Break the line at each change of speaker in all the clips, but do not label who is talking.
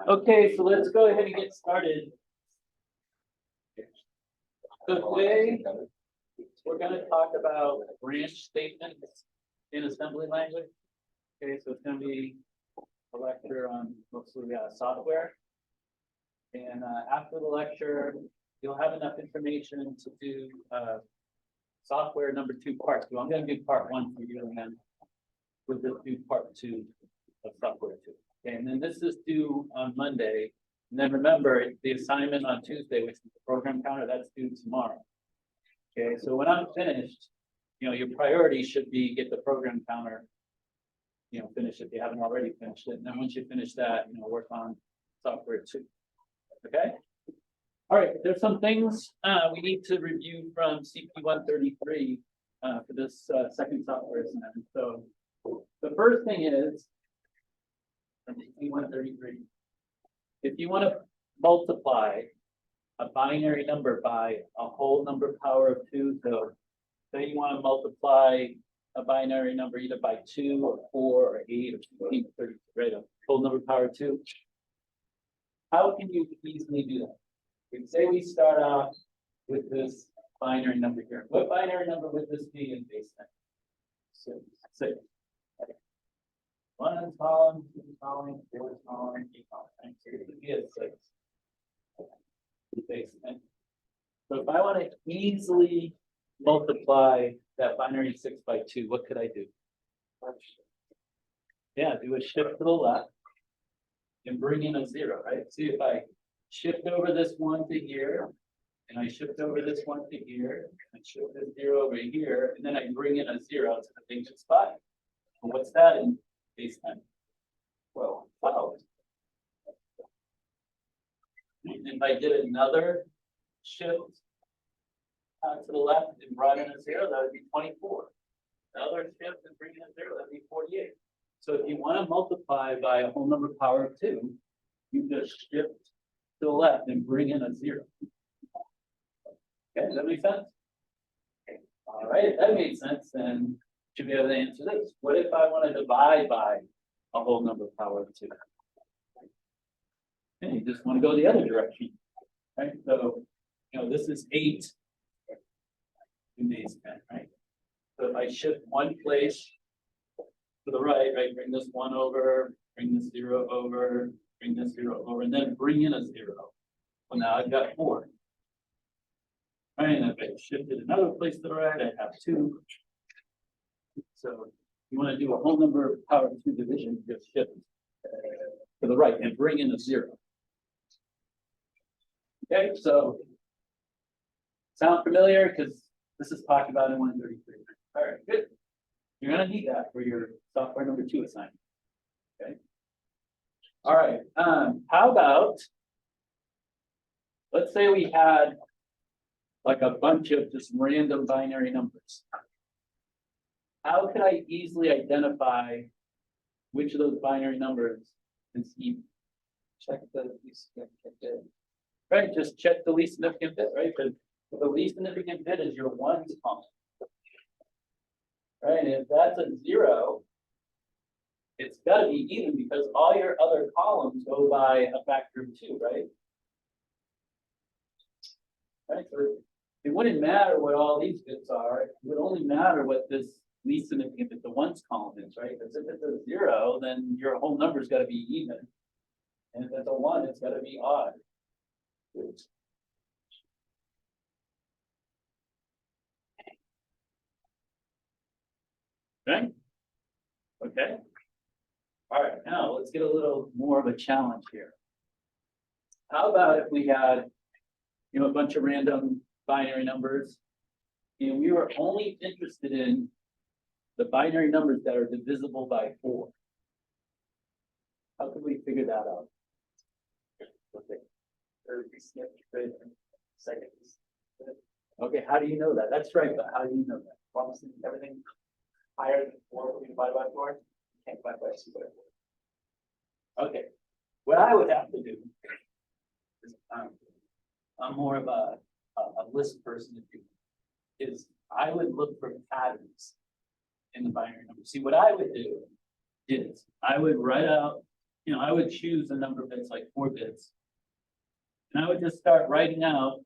Okay, so let's go ahead and get started. So today, we're going to talk about branch statements in assembly language. Okay, so it's going to be a lecture on mostly software. And after the lecture, you'll have enough information to do software number 2, part 2. I'm going to do part 1 for you, and then we'll just do part 2 of software 2. Okay, and then this is due on Monday. And then remember, the assignment on Tuesday, which is the program counter, that's due tomorrow. Okay, so when I'm finished, your priority should be get the program counter, finish if you haven't already finished it. And then once you finish that, work on software 2. Okay. All right, there's some things we need to review from CP 133 for this second software assignment. So the first thing is from CP 133. If you want to multiply a binary number by a whole number power of 2, so say you want to multiply a binary number either by 2 or 4 or 8 or 16 or 32, right? A whole number power of 2. How can you easily do that? We say we start off with this binary number here. What binary number would this be in base 10? 6. Okay. 1 column, 2 column, 4 column, 8 column. Right? So it would be a 6. Base 10. So if I want to easily multiply that binary 6 by 2, what could I do? Yeah, do a shift to the left and bring in a 0, right? See, if I shift over this 1 to here, and I shift over this 1 to here, and I shift this 0 over here, and then I bring in a 0 to the vacant spot. Well, what's that in base 10? Well, 12. And if I did another shift to the left and brought in a 0, that would be 24. Another shift and bring in a 0, that would be 48. So if you want to multiply by a whole number power of 2, you just shift to the left and bring in a 0. Okay, does that make sense? Okay. All right, if that made sense, then you should be able to answer this. What if I want to divide by a whole number power of 2? Okay, you just want to go the other direction, right? So, this is 8 in base 10, right? So if I shift one place to the right, bring this 1 over, bring this 0 over, bring this 0 over, and then bring in a 0. Well, now I've got 4. Right, and if I shifted another place to the right, I have 2. So you want to do a whole number power of 2 division, just shift to the right and bring in a 0. Okay, so sound familiar? Because this is talked about in 133. All right, good. You're going to need that for your software number 2 assignment. Okay. All right. How about, let's say we had like a bunch of just random binary numbers. How could I easily identify which of those binary numbers is even? Check the least significant bit. Right, just check the least significant bit, right? Because the least significant bit is your 1's column. Right, and if that's a 0, it's got to be even because all your other columns go by a factor of 2, right? Right, so it wouldn't matter what all these bits are. It would only matter what this least significant bit, the 1's column is, right? Because if it's a 0, then your whole number's got to be even. And if it's a 1, it's got to be odd. Right? Okay. All right, now let's get a little more of a challenge here. How about if we had, a bunch of random binary numbers, and we were only interested in the binary numbers that are divisible by 4? How could we figure that out? Okay. Seconds. Okay, how do you know that? That's right, but how do you know that?
Obviously, everything higher than 4 will be divided by 4. Can't divide by 2 by 4.
Okay, what I would have to do is I'm more of a list person, is I would look for patterns in the binary number. See, what I would do is I would write out, I would choose a number of bits like 4 bits. And I would just start writing out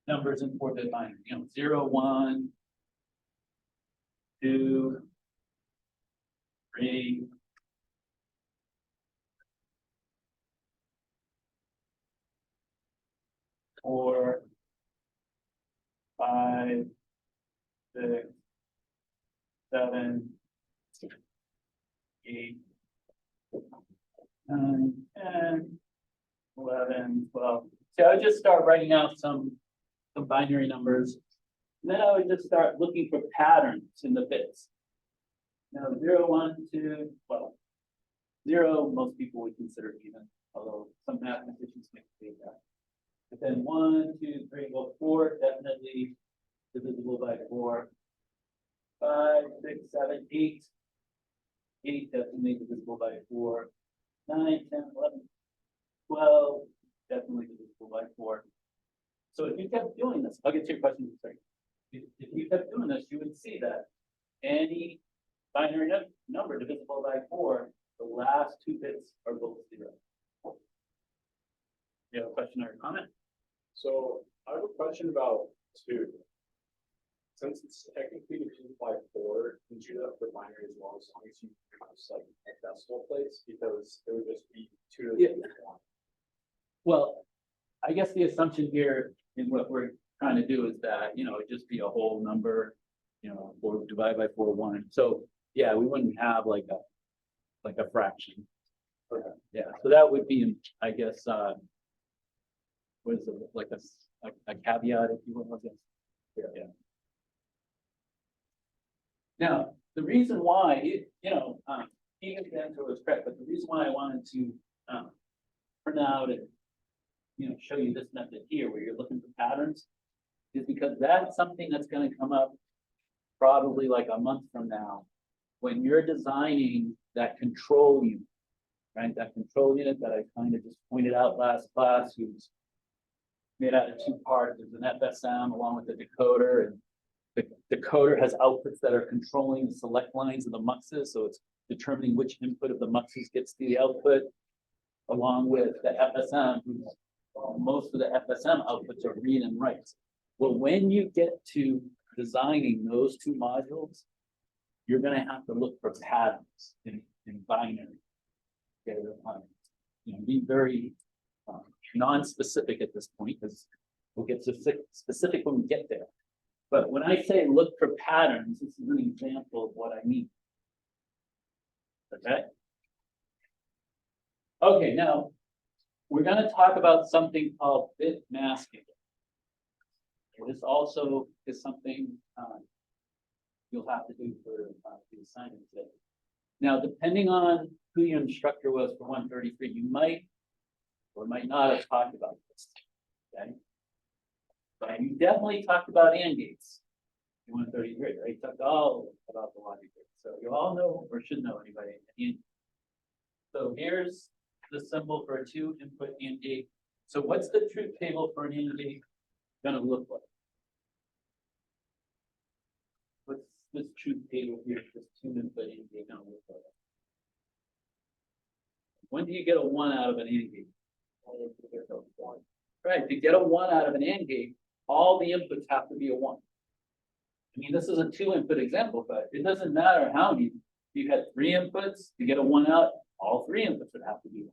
numbers in 4-bit binary, 0, 1, 2, 3, 4, 5, 6, 7, 8, 9, 10, 11, 12. So I would just start writing out some binary numbers. And then I would just start looking for patterns in the bits. 0, 1, 2, well, 0, most people would consider even, although some mathematicians may say that. But then 1, 2, 3, well, 4 definitely divisible by 4. 5, 6, 7, 8. 8 definitely divisible by 4. 9, 10, 11, 12 definitely divisible by 4. So if you kept doing this, I'll get to your question in a second. If you kept doing this, you would see that any binary number divisible by 4, the last 2 bits are both 0. You have a question or a comment?
So I have a question about 2. Since it's technically divisible by 4, can you do that for binary as well, as long as you use like a decimal place, because it would just be 2 to the
Yeah.
1.
Well, I guess the assumption here in what we're trying to do is that, it'd just be a whole number, 4 divided by 4, 1. So yeah, we wouldn't have like a fraction.
Okay.
Yeah, so that would be, I guess, what is it, like a caveat, if you will, I guess. Yeah. Now, the reason why, Keegan's answer was correct, but the reason why I wanted to print out and, show you this method here where you're looking for patterns is because that's something that's going to come up probably like a month from now when you're designing that control unit, right? That control unit that I kind of just pointed out last class, who's made out of 2 parts. There's an FSM along with the decoder, and the decoder has outputs that are controlling the select lines of the muxes, so it's determining which input of the muxes gets to the output, along with the FSM, whose most of the FSM outputs are read and write. Well, when you get to designing those 2 modules, you're going to have to look for patterns in binary. Okay, be very non-specific at this point, because we'll get specific when we get there. But when I say look for patterns, this is an example of what I mean. Okay. Okay, now we're going to talk about something called bit masking. This also is something you'll have to do for the assignment today. Now, depending on who your instructor was for 133, you might or might not have talked about this. Okay. But you definitely talked about AND gates in 133, right? You talked all about the logic gates. So you all know or should know anybody. So here's the symbol for a 2-input AND gate. So what's the truth table for an AND gate going to look like? What's this truth table here? This 2-input AND gate going to look like? When do you get a 1 out of an AND gate? Right, to get a 1 out of an AND gate, all the inputs have to be a 1. I mean, this is a 2-input example, but it doesn't matter how many. If you had 3 inputs to get a 1 out, all 3 inputs would have to be 1.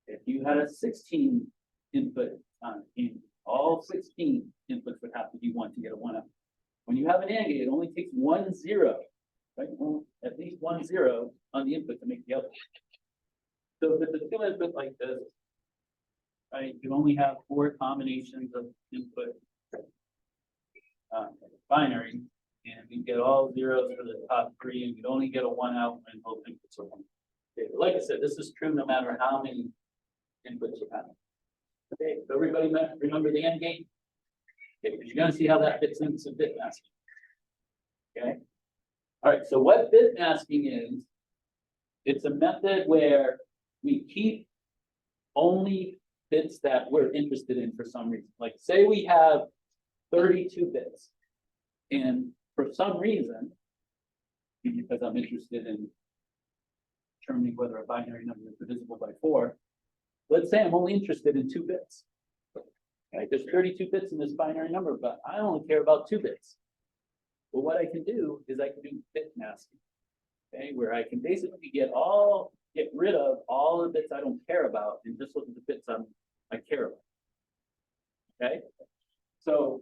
If you had a 16 input all 16 inputs would have to be 1 to get a 1 out. When you have an AND gate, it only takes 1 0, right? Well, at least 1 0 on the input to make the output. So if it's a 2-input like this, right, you only have 4 combinations of input binary, and you get all zeros for the top 3, and you'd only get a 1 out when both inputs are 1. Okay, but like I said, this is true no matter how many inputs you have. Okay, so everybody remember the AND gate? Okay, because you're going to see how that fits into bit masking. Okay. All right, so what bit masking is, it's a method where we keep only bits that we're interested in for some reason. Like say we have 32 bits, and for some reason, because I'm interested in determining whether a binary number is divisible by 4. Let's say I'm only interested in 2 bits. Right, there's 32 bits in this binary number, but I only care about 2 bits. Well, what I can do is I can do bit masking, okay, where I can basically get rid of all the bits I don't care about and just look at the bits I care about. Okay, so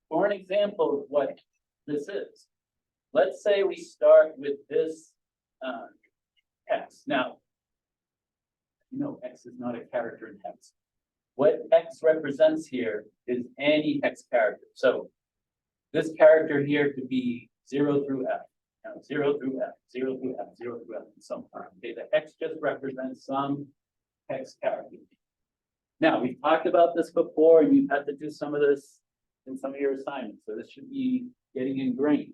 for an example of what this is, let's say we start with this X. Now, you know, X is not a character in hex. What X represents here is any hex character. So this character here could be 0 through F, 0 through F, 0 through F, 0 through F, and so on. Okay, the X just represents some hex character. Now, we've talked about this before, and you've had to do some of this in some of your assignments, so this should be getting ingrained.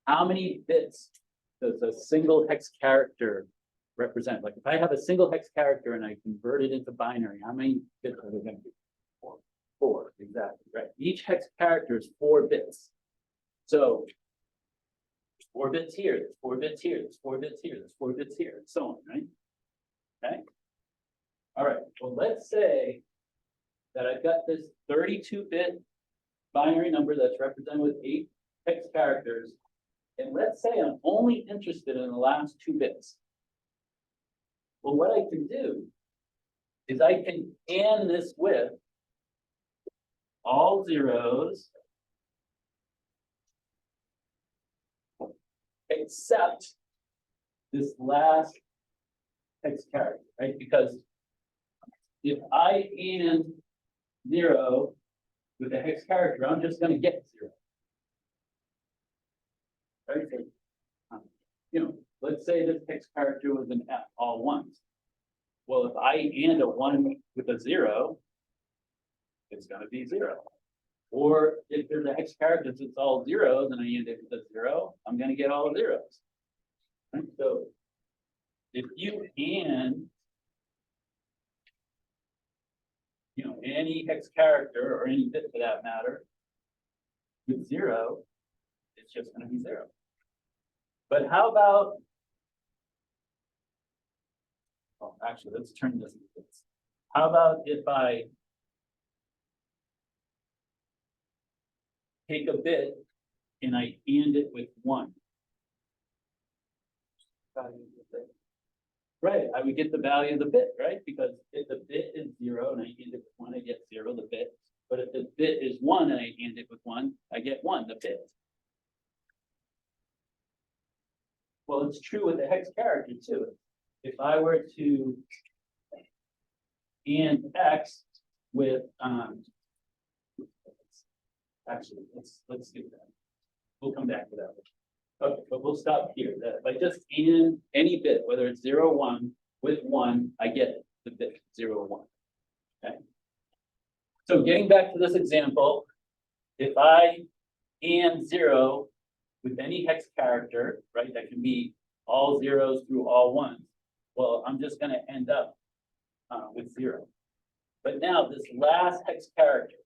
How many bits does a single hex character represent? Like if I have a single hex character and I convert it into binary, how many bits are there going to be? 4, exactly, right. Each hex character is 4 bits. So there's 4 bits here, there's 4 bits here, there's 4 bits here, there's 4 bits here, and so on, right? Okay. All right, well, let's say that I've got this 32-bit binary number that's represented with 8 hex characters. And let's say I'm only interested in the last 2 bits. Well, what I can do is I can AND this with all zeros except this last hex character, right? Because if I AND 0 with a hex character, I'm just going to get 0. Right? So, you know, let's say this hex character was an F, all ones. Well, if I AND a 1 with a 0, it's going to be 0. Or if there's a hex character that's all zeros and I AND it with a 0, I'm going to get all zeros. Right? So if you AND, you know, any hex character or any bit for that matter with 0, it's just going to be 0. But how about, oh, actually, let's turn this into bits. How about if I take a bit and I AND it with 1? Right, I would get the value of the bit, right? Because if the bit is 0 and I AND it with 1, I get 0, the bit. But if the bit is 1 and I AND it with 1, I get 1, the bit. Well, it's true with the hex character too. If I were to AND X with actually let's do that. We'll come back to that. Okay, but we'll stop here. If I just AND any bit, whether it's 0, 1 with 1, I get the bit 0, 1. Okay. So getting back to this example, if I AND 0 with any hex character, right, that can be all zeros through all ones, well, I'm just going to end up with 0. But now this last hex character,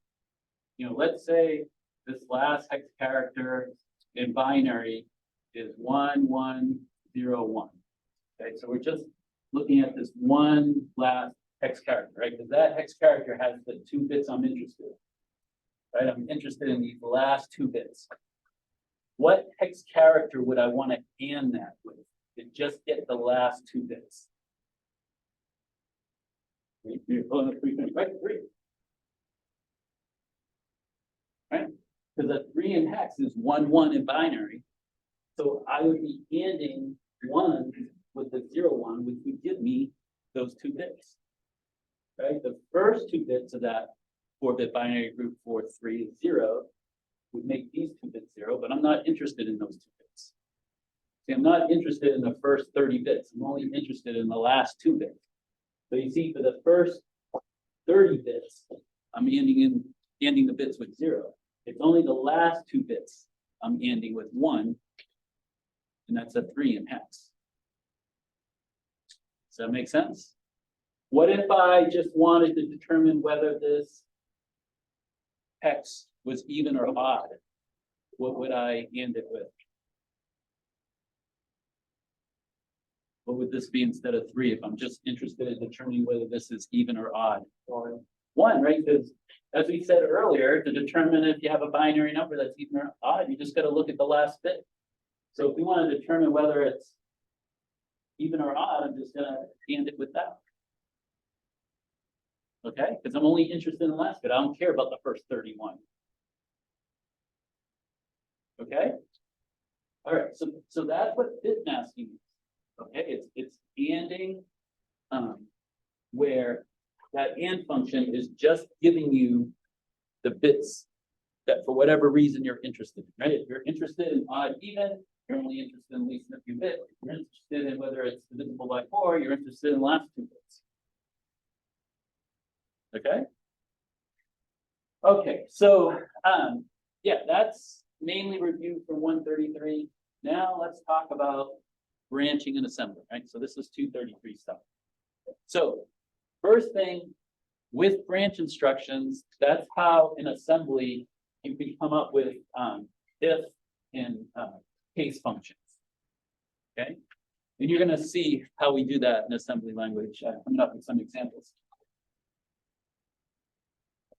you know, let's say this last hex character in binary is 1, 1, 0, 1. Okay, so we're just looking at this one last hex character, right? Because that hex character has the 2 bits I'm interested in, right? I'm interested in these last 2 bits. What hex character would I want to AND that with to just get the last 2 bits? You're pulling up 3, right? 3. Right? Because a 3 in hex is 1, 1 in binary. So I would be ANDing 1 with the 0, 1, which would give me those 2 bits. Right? The first 2 bits of that 4-bit binary group 4, 3 is 0. Would make these 2 bits 0, but I'm not interested in those 2 bits. See, I'm not interested in the first 30 bits. I'm only interested in the last 2 bits. So you see, for the first 30 bits, I'm ANDing the bits with 0. It's only the last 2 bits I'm ANDing with 1, and that's a 3 in hex. Does that make sense? What if I just wanted to determine whether this hex was even or odd? What would I AND it with? What would this be instead of 3 if I'm just interested in determining whether this is even or odd? 1, right? Because as we said earlier, to determine if you have a binary number that's even or odd, you just got to look at the last bit. So if we want to determine whether it's even or odd, I'm just going to end it with that. Okay, because I'm only interested in the last bit. I don't care about the first 31. Okay. All right. So that's what bit masking is. Okay, it's anding, where that and function is just giving you the bits that for whatever reason you're interested in. Right? If you're interested in odd even, you're only interested in least in a few bits. If you're interested in whether it's divisible by 4, you're interested in the last 2 bits. Okay. Okay, so yeah, that's mainly reviewed for 133. Now let's talk about branching and assembly, right? So this is 233 stuff. So first thing with branch instructions, that's how in assembly you can come up with if and case functions. Okay, and you're going to see how we do that in assembly language. Coming up with some examples.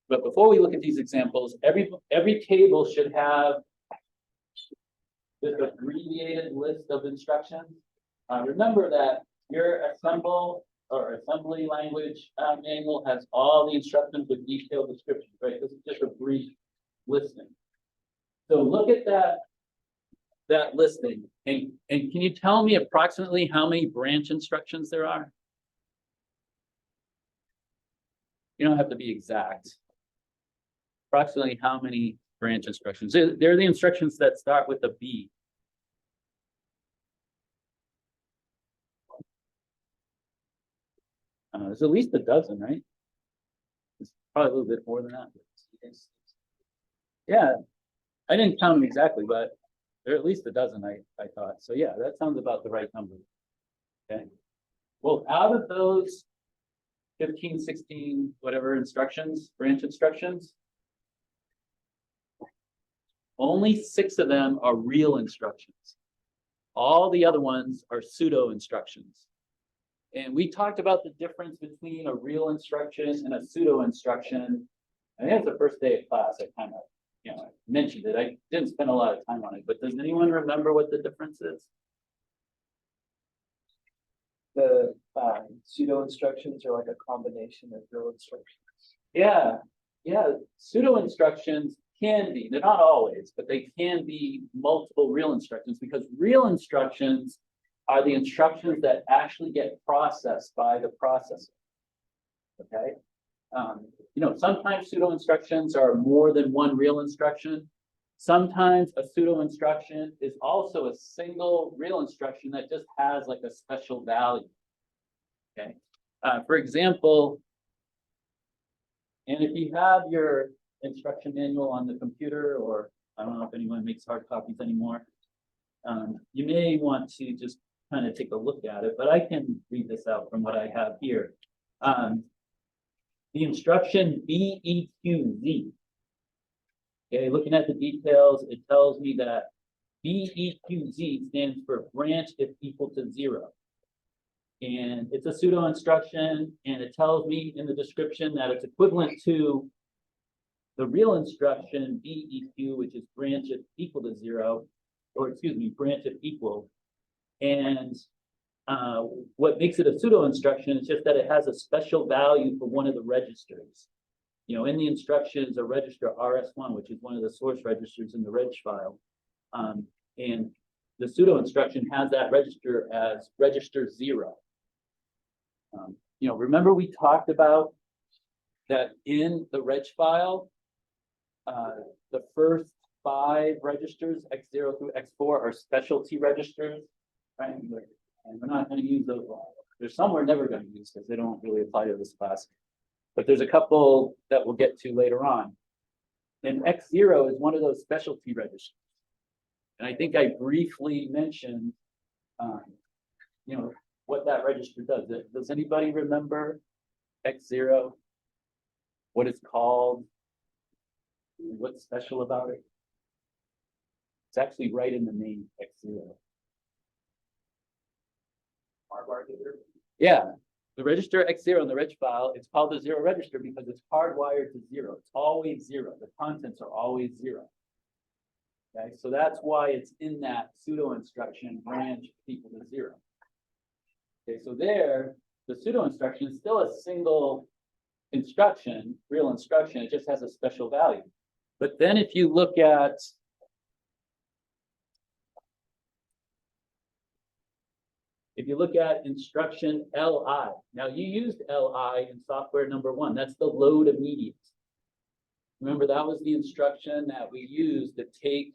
But before we look at these examples, every table should have this abbreviated list of instructions. Remember that your assembly language manual has all the instructions with detailed descriptions, right? This is just a brief listing. So look at that listing, and can you tell me approximately how many branch instructions there are? You don't have to be exact. Approximately how many branch instructions? They're the instructions that start with a B. There's at least a dozen, right? It's probably a little bit more than that. Yeah, I didn't count them exactly, but there are at least a dozen, I thought. So yeah, that sounds about the right number. Okay. Well, out of those 15, 16, whatever instructions, branch instructions, only 6 of them are real instructions. All the other ones are pseudo instructions. And we talked about the difference between a real instruction and a pseudo instruction. I think it's the first day of class. I kind of, mentioned it. I didn't spend a lot of time on it, but does anyone remember what the difference is?
The pseudo instructions are like a combination of real instructions.
Yeah, pseudo instructions can be, they're not always, but they can be multiple real instructions, because real instructions are the instructions that actually get processed by the processor. Okay. Sometimes pseudo instructions are more than one real instruction. Sometimes a pseudo instruction is also a single real instruction that just has like a special value. Okay. For example, and if you have your instruction manual on the computer, or I don't know if anyone makes hard copies anymore, you may want to just kind of take a look at it, but I can read this out from what I have here. The instruction BEQZ. Okay, looking at the details, it tells me that BEQZ stands for branch if equal to 0. And it's a pseudo instruction, and it tells me in the description that it's equivalent to the real instruction BEQ, which is branch if equal to 0, or excuse me, branch if equal. And what makes it a pseudo instruction is just that it has a special value for one of the registers. In the instructions, a register RS1, which is one of the source registers in the reg file. And the pseudo instruction has that register as register 0. Remember we talked about that in the reg file, the first 5 registers, X0 through X4, are specialty registers, right? And we're not going to use those. There's some we're never going to use because they don't really apply to this class. But there's a couple that we'll get to later on. And X0 is one of those specialty registers. And I think I briefly mentioned, what that register does. Does anybody remember X0? What it's called? What's special about it? It's actually right in the name, X0.
hardwired to zero?
Yeah, the register X0 in the reg file, it's called the zero register because it's hardwired to zero. It's always zero. The contents are always zero. Okay, so that's why it's in that pseudo instruction branch equal to zero. Okay, so there, the pseudo instruction is still a single instruction, real instruction. It just has a special value. But then if you look at instruction LI, now you used LI in software number 1. That's the load immediate. Remember, that was the instruction that we used to take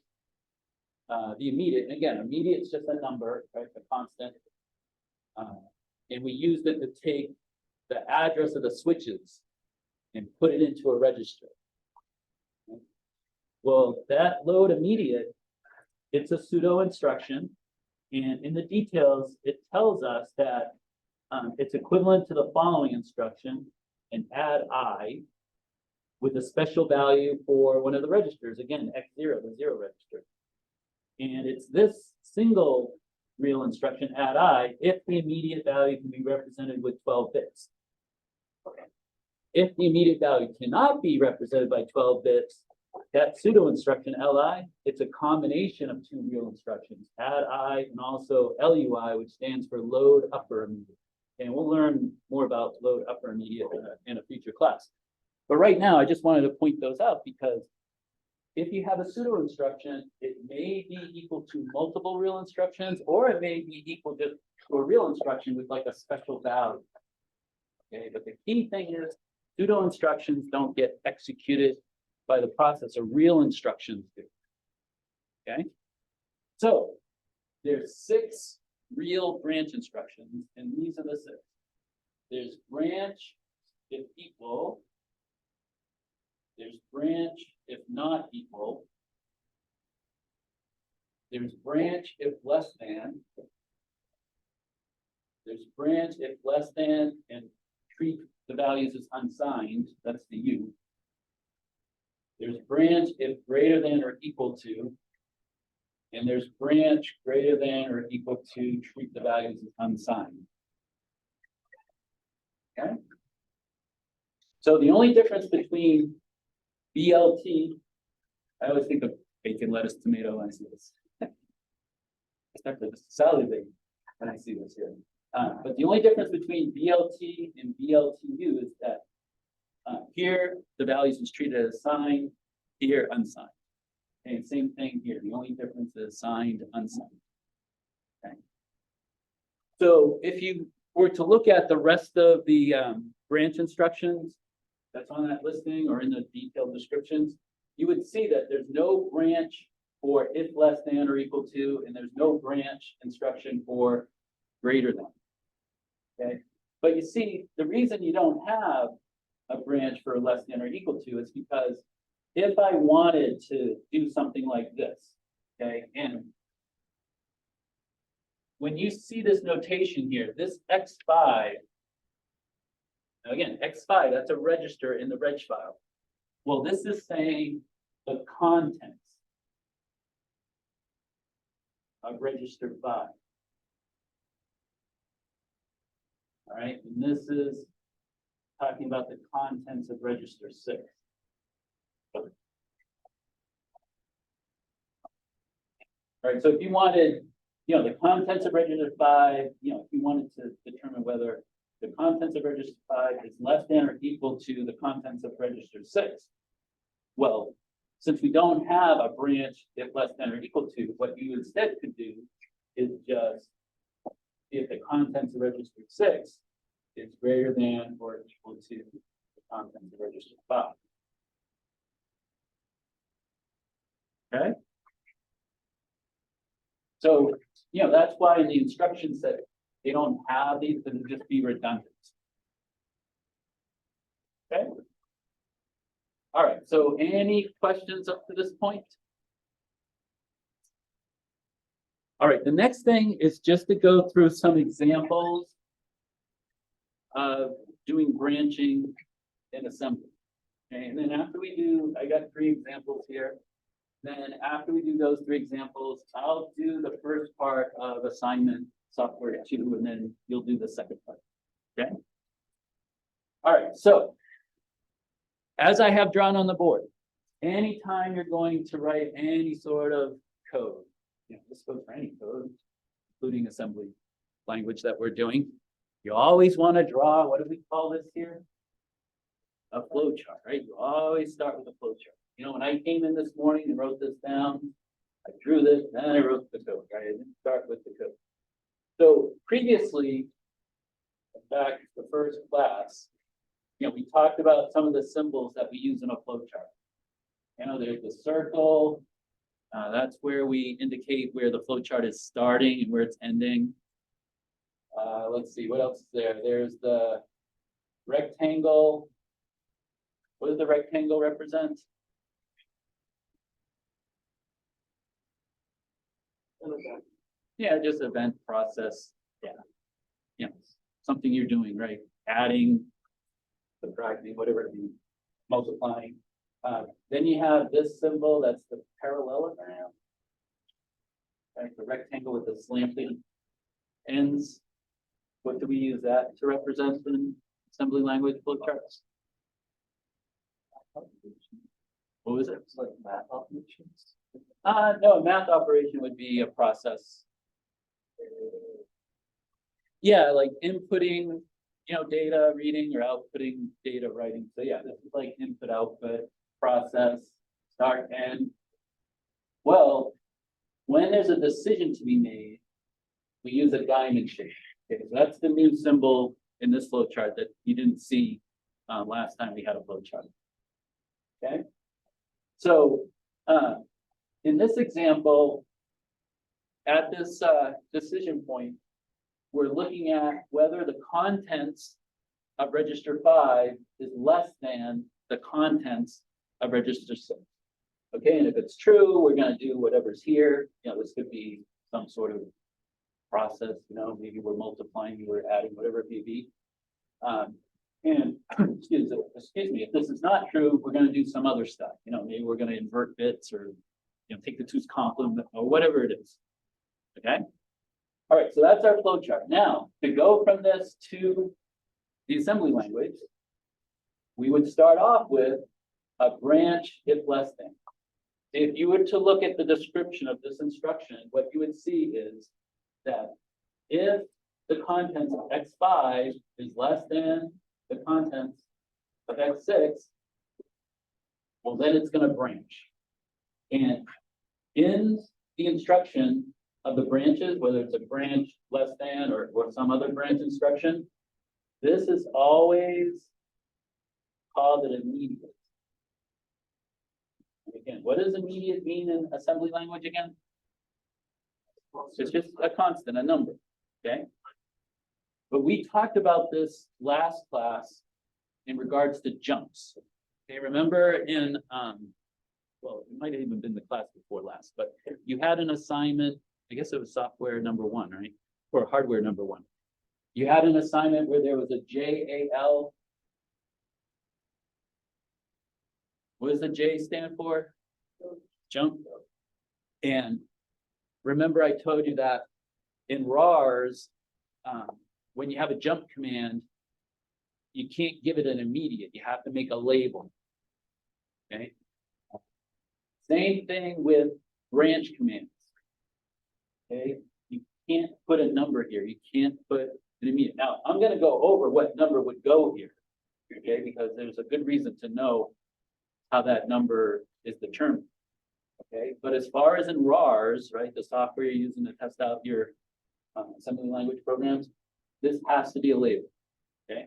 the immediate. And again, immediate is just a number, right? A constant. And we used it to take the address of the switches and put it into a register. Well, that load immediate, it's a pseudo instruction. And in the details, it tells us that it's equivalent to the following instruction, and add I with a special value for one of the registers, again, X0, the zero register. And it's this single real instruction, add I, if the immediate value can be represented with 12 bits. Okay. If the immediate value cannot be represented by 12 bits, that pseudo instruction LI, it's a combination of two real instructions, add I and also LUI, which stands for load upper immediate. And we'll learn more about load upper immediate in a future class. But right now, I just wanted to point those out because if you have a pseudo instruction, it may be equal to multiple real instructions, or it may be equal just to a real instruction with like a special value. Okay, but the key thing is pseudo instructions don't get executed by the processor, real instructions do. Okay, so there's 6 real branch instructions, and these are the 6. There's branch if equal. There's branch if not equal. There's branch if less than. There's branch if less than and treat the values as unsigned. That's the U. There's branch if greater than or equal to. And there's branch greater than or equal to, treat the values as unsigned. Okay. So the only difference between BLT, I always think of bacon, lettuce, tomato when I see this. I start to salivate when I see this here. But the only difference between BLT and BLTU is that here the values is treated as signed, here unsigned. And same thing here. The only difference is signed, unsigned. Okay. So if you were to look at the rest of the branch instructions that's on that listing or in the detailed descriptions, you would see that there's no branch for if less than or equal to, and there's no branch instruction for greater than. Okay, but you see, the reason you don't have a branch for less than or equal to is because if I wanted to do something like this, okay, and when you see this notation here, this X5, now again, X5, that's a register in the reg file. Well, this is saying the contents of register 5. All right, and this is talking about the contents of register 6. All right, so if you wanted, the contents of register 5, if you wanted to determine whether the contents of register 5 is less than or equal to the contents of register 6. Well, since we don't have a branch if less than or equal to, what you instead could do is just if the contents of register 6 is greater than or equal to the contents of register 5. Okay. So, that's why in the instructions that they don't have these, because it'd just be redundant. Okay. All right. So any questions up to this point? All right. The next thing is just to go through some examples of doing branching in assembly. Okay. And then after we do, I got 3 examples here. Then after we do those 3 examples, I'll do the first part of assignment software 2, and then you'll do the second part. Okay? All right, so as I have drawn on the board, anytime you're going to write any sort of code, this goes for any code, including assembly language that we're doing, you always want to draw, what do we call this here? A flow chart, right? You always start with a flow chart. When I came in this morning and wrote this down, I drew this, then I wrote the code, right? I didn't start with the code. So previously, back the first class, we talked about some of the symbols that we use in a flow chart. There's the circle. That's where we indicate where the flow chart is starting and where it's ending. Let's see, what else is there? There's the rectangle. What does the rectangle represent? Yeah, just event, process. Yeah. Something you're doing, right? Adding, subtracting, whatever it means, multiplying. Then you have this symbol, that's the parallelogram. Right, the rectangle with the slanting ends. What do we use that to represent in assembly language flowcharts? What was it? It's like math operations? No, a math operation would be a process. Yeah, like inputting, data, reading, or outputting data, writing. So yeah, this is like input, output, process, start, end. Well, when there's a decision to be made, we use a diamond shape. Okay, so that's the new symbol in this flow chart that you didn't see last time we had a flow chart. Okay, so in this example, at this decision point, we're looking at whether the contents of register 5 is less than the contents of register 6. Okay, and if it's true, we're going to do whatever's here. This could be some sort of process, maybe we're multiplying, we're adding, whatever it may be. And excuse me, if this is not true, we're going to do some other stuff. Maybe we're going to invert bits or take the 2's complement or whatever it is. Okay. All right, so that's our flow chart. Now, to go from this to the assembly language, we would start off with a branch if less than. If you were to look at the description of this instruction, what you would see is that if the contents of X5 is less than the contents of X6, well, then it's going to branch. And in the instruction of the branches, whether it's a branch less than or some other branch instruction, this is always called an immediate. And again, what does immediate mean in assembly language again? It's just a constant, a number, okay? But we talked about this last class in regards to jumps. Okay, remember in, well, it might have even been the class before last, but you had an assignment, I guess it was software number 1, right? Or hardware number 1. You had an assignment where there was a JAL. What does the J stand for? Jump. And remember I told you that in RARs, when you have a jump command, you can't give it an immediate. You have to make a label. Okay. Same thing with branch commands. Okay. You can't put a number here. You can't put an immediate. Now, I'm going to go over what number would go here. Okay. Because there's a good reason to know how that number is determined. Okay. But as far as in RARs, right, the software you're using to test out your assembly language programs, this has to be a label. Okay.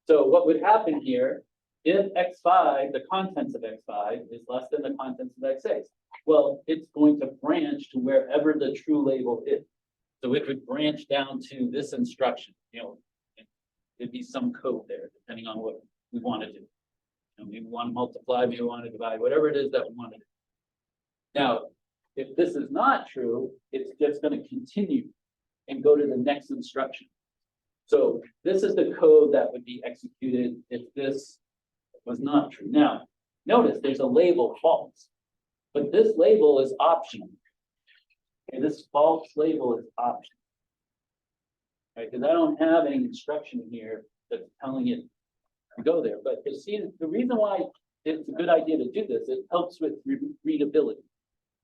So what would happen here if X5, the contents of X5 is less than the contents of X6? Well, it's going to branch to wherever the true label is. So it would branch down to this instruction, it'd be some code there, depending on what we want to do. Maybe we want to multiply, maybe we want to divide, whatever it is that we want to do. Now, if this is not true, it's just going to continue and go to the next instruction. So this is the code that would be executed if this was not true. Now, notice there's a label false, but this label is optional. Okay, this false label is optional. right? Because I don't have any instruction here that's telling it to go there. But you see, the reason why it's a good idea to do this, it helps with readability,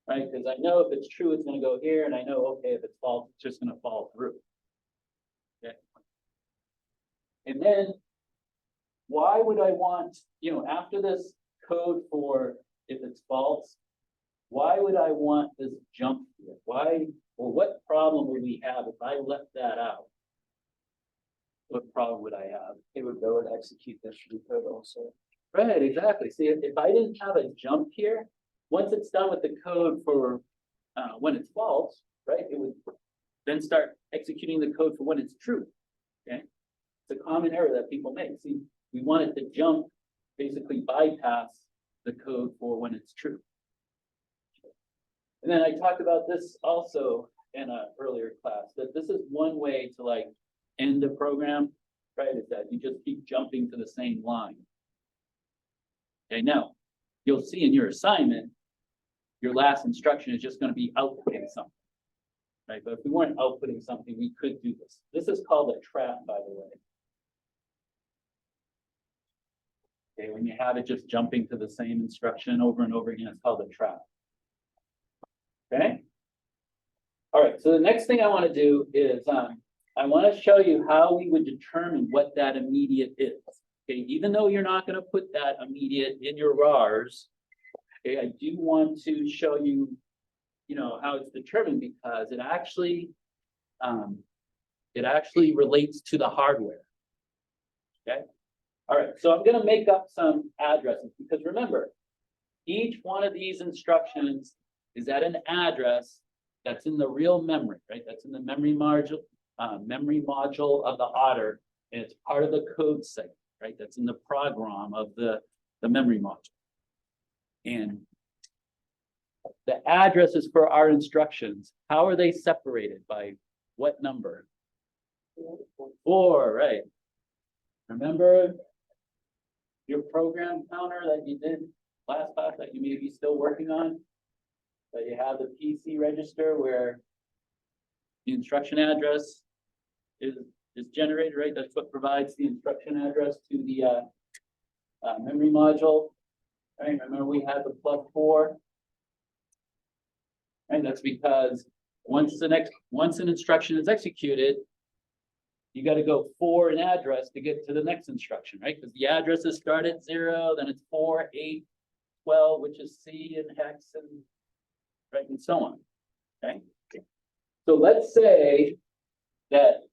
right? Because I know if it's true, it's going to go here, and I know, okay, if it's false, it's just going to fall through. Okay. And then, why would I want, after this code for if it's false, why would I want this jump here? Why, or what problem would we have if I left that out? What problem would I have?
It would go and execute this code also.
Right, exactly. See, if I didn't have a jump here, once it's done with the code for when it's false, right, it would then start executing the code for when it's true. Okay, it's a common error that people make. See, we want it to jump, basically bypass the code for when it's true. And then I talked about this also in an earlier class, that this is one way to like end a program, right? Is that you just keep jumping to the same line. Okay, now you'll see in your assignment, your last instruction is just going to be outputting something, right? But if we weren't outputting something, we could do this. This is called a trap, by the way. Okay, when you have it just jumping to the same instruction over and over again, it's called a trap. Okay. All right. So the next thing I want to do is I want to show you how we would determine what that immediate is. Okay, even though you're not going to put that immediate in your RARs, okay, I do want to show you, how it's determined because it actually relates to the hardware. Okay. All right. So I'm going to make up some addresses because remember, each one of these instructions is at an address that's in the real memory, right? That's in the memory module of the Otter, and it's part of the code segment, right? That's in the program of the memory module. And the addresses for our instructions, how are they separated? By what number? 4, right? Remember your program counter that you did last class that you may be still working on? That you have the PC register where the instruction address is generated, right? That's what provides the instruction address to the memory module. Right? Remember we had the +4. And that's because once an instruction is executed, you got to go 4 in address to get to the next instruction, right? Because the addresses start at 0, then it's 4, 8, 12, which is C and hex and right, and so on. Okay. So let's say that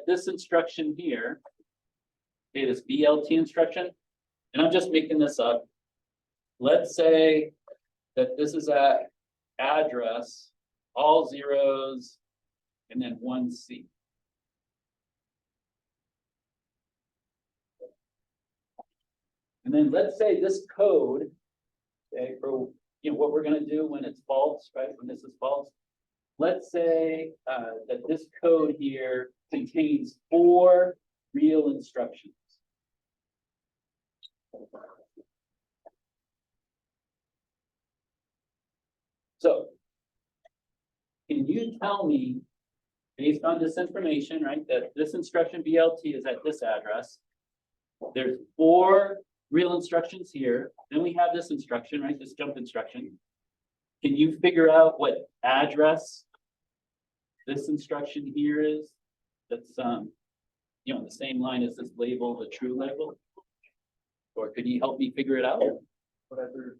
this instruction here, okay, this BLT instruction, and I'm just making this up. Let's say that this is a address, all zeros, and then 1C. And then let's say this code, okay, for what we're going to do when it's false, right? When this is false, let's say that this code here contains 4 real instructions. So, can you tell me, based on this information, right, that this instruction BLT is at this address? There's 4 real instructions here. Then we have this instruction, right, this jump instruction. Can you figure out what address this instruction here is? That's the same line as this label, the true label. Or could you help me figure it out?
Whatever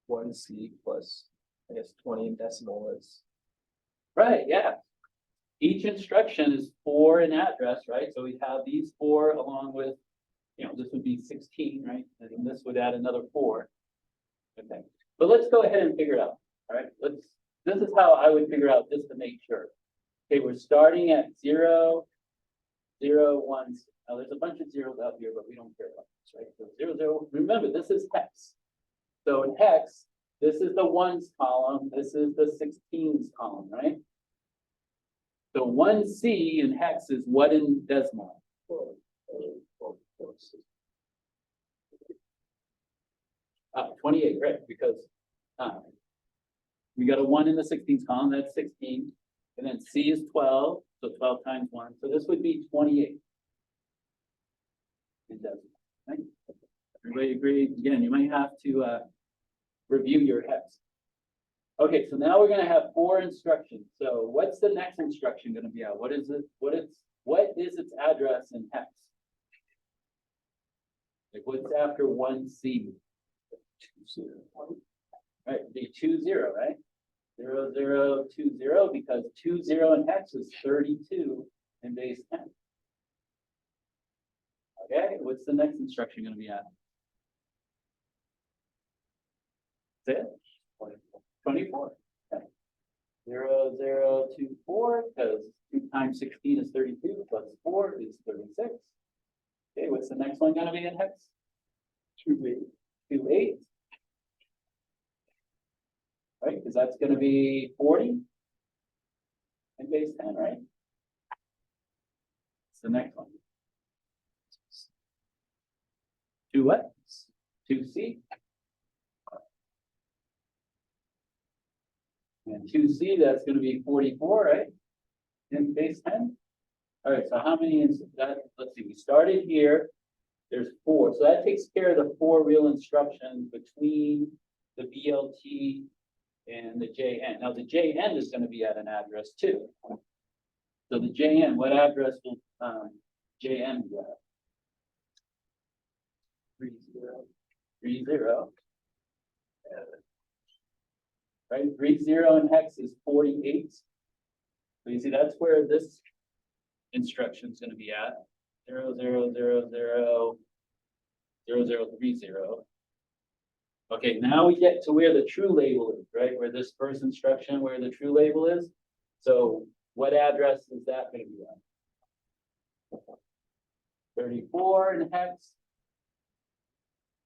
1C plus, I guess, 20 in decimal is.
Right, yeah. Each instruction is 4 in address, right? So we have these 4 along with, this would be 16, right? And then this would add another 4. Okay. But let's go ahead and figure it out. All right. This is how I would figure out just to make sure. Okay, we're starting at 0, 0, 1. Now there's a bunch of zeros out here, but we don't care about this, right? So 0, 0. Remember, this is hex. So in hex, this is the 1s column, this is the 16s column, right? So 1C in hex is what in decimal? 28, right? Because we got a 1 in the 16s column, that's 16. And then C is 12, so 12 times 1. So this would be 28. It doesn't, right? Everybody agree? Again, you might have to review your hex. Okay, so now we're going to have 4 instructions. So what's the next instruction going to be out? What is it? What is its address in hex? Like what's after 1C? Right, the 20, right? 0020, because 20 in hex is 32 in base 10. Okay, what's the next instruction going to be at? That's it? 24. Okay. 0024, because 2 times 16 is 32, plus 4 is 36. Okay, what's the next one going to be in hex? 28. 28. Right, because that's going to be 40 in base 10, right? It's the next one. 2 what? 2C. And 2C, that's going to be 44, right? In base 10. All right, so how many is that? Let's see, we started here. There's 4. So that takes care of the 4 real instructions between the BLT and the JN. Now the JN is going to be at an address too. So the JN, what address will JN be at? 30. Right, 30 in hex is 48. So you see that's where this instruction is going to be at. 00000030. Okay, now we get to where the true label is, right? Where this first instruction, where the true label is. So what address is that going to be on? 34 in hex,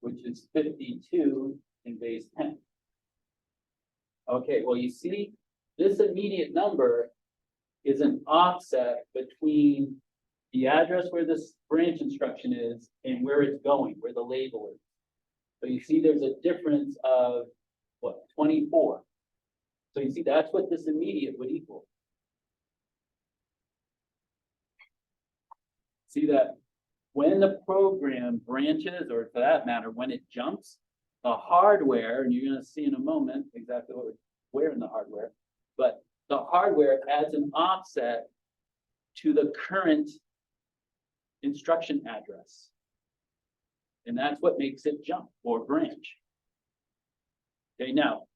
which is 52 in base 10. Okay, well, you see, this immediate number is an offset between the address where this branch instruction is and where it's going, where the label is. So you see there's a difference of, what, 24. So you see that's what this immediate would equal. See that when the program branches, or for that matter, when it jumps, the hardware, and you're going to see in a moment exactly where in the hardware, but the hardware adds an offset to the current instruction address. And that's what makes it jump or branch. Okay, now,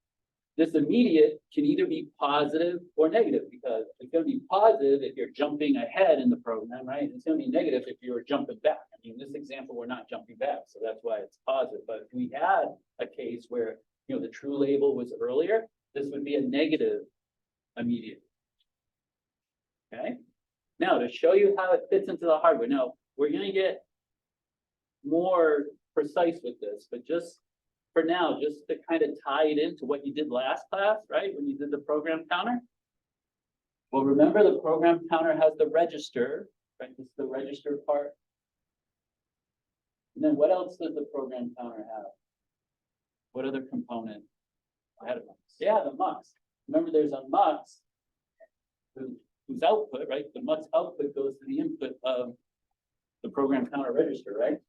this immediate can either be positive or negative, because it's going to be positive if you're jumping ahead in the program, right? It's going to be negative if you're jumping back. I mean, in this example, we're not jumping back, so that's why it's positive. But if we had a case where, you know, the true label was earlier, this would be a negative immediate. Okay? Now, to show you how it fits into the hardware, now, we're going to get more precise with this, but just for now, just to kind of tie it into what you did last class, right? When you did the program counter. Well, remember the program counter has the register, right? This is the register part. And then what else does the program counter have? What other component? Yeah, the mux. Remember there's a mux whose output, right? The mux output goes to the input of the program counter register, right?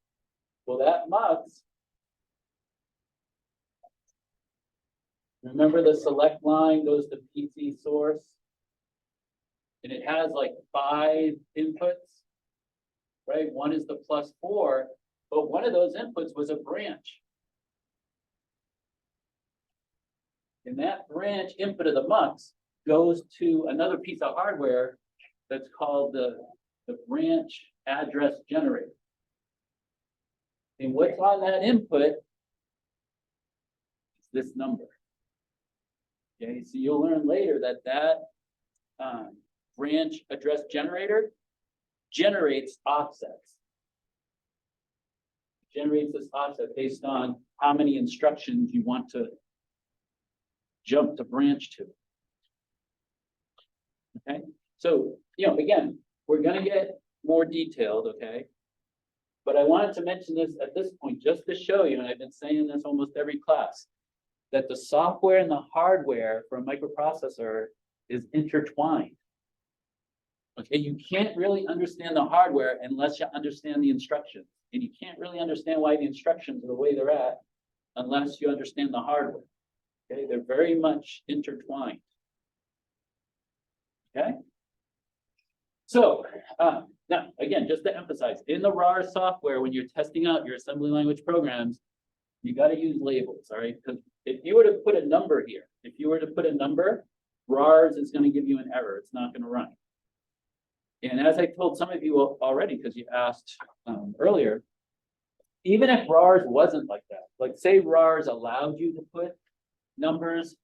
Well, that mux, remember the select line goes to PC source, and it has like 5 inputs, right? One is the +4, but one of those inputs was a branch. And that branch input of the mux goes to another piece of hardware that's called the branch address generator. And what's on that input is this number. Okay, so you'll learn later that branch address generator generates offsets. Generates this offset based on how many instructions you want to jump to branch to. Okay, so, you know, again, we're going to get more detailed, okay? But I wanted to mention this at this point just to show you, and I've been saying this almost every class, that the software and the hardware for a microprocessor is intertwined. Okay, you can't really understand the hardware unless you understand the instructions. And you can't really understand why the instructions are the way they're at unless you understand the hardware. Okay, they're very much intertwined. Okay. So now, again, just to emphasize, in the RAR software, when you're testing out your assembly language programs, you got to use labels, all right? Because if you were to put a number here, if you were to put a number, RARs is going to give you an error. It's not going to run. And as I told some of you already, because you asked earlier, even if RARs wasn't like that, like say RARs allowed you to put numbers,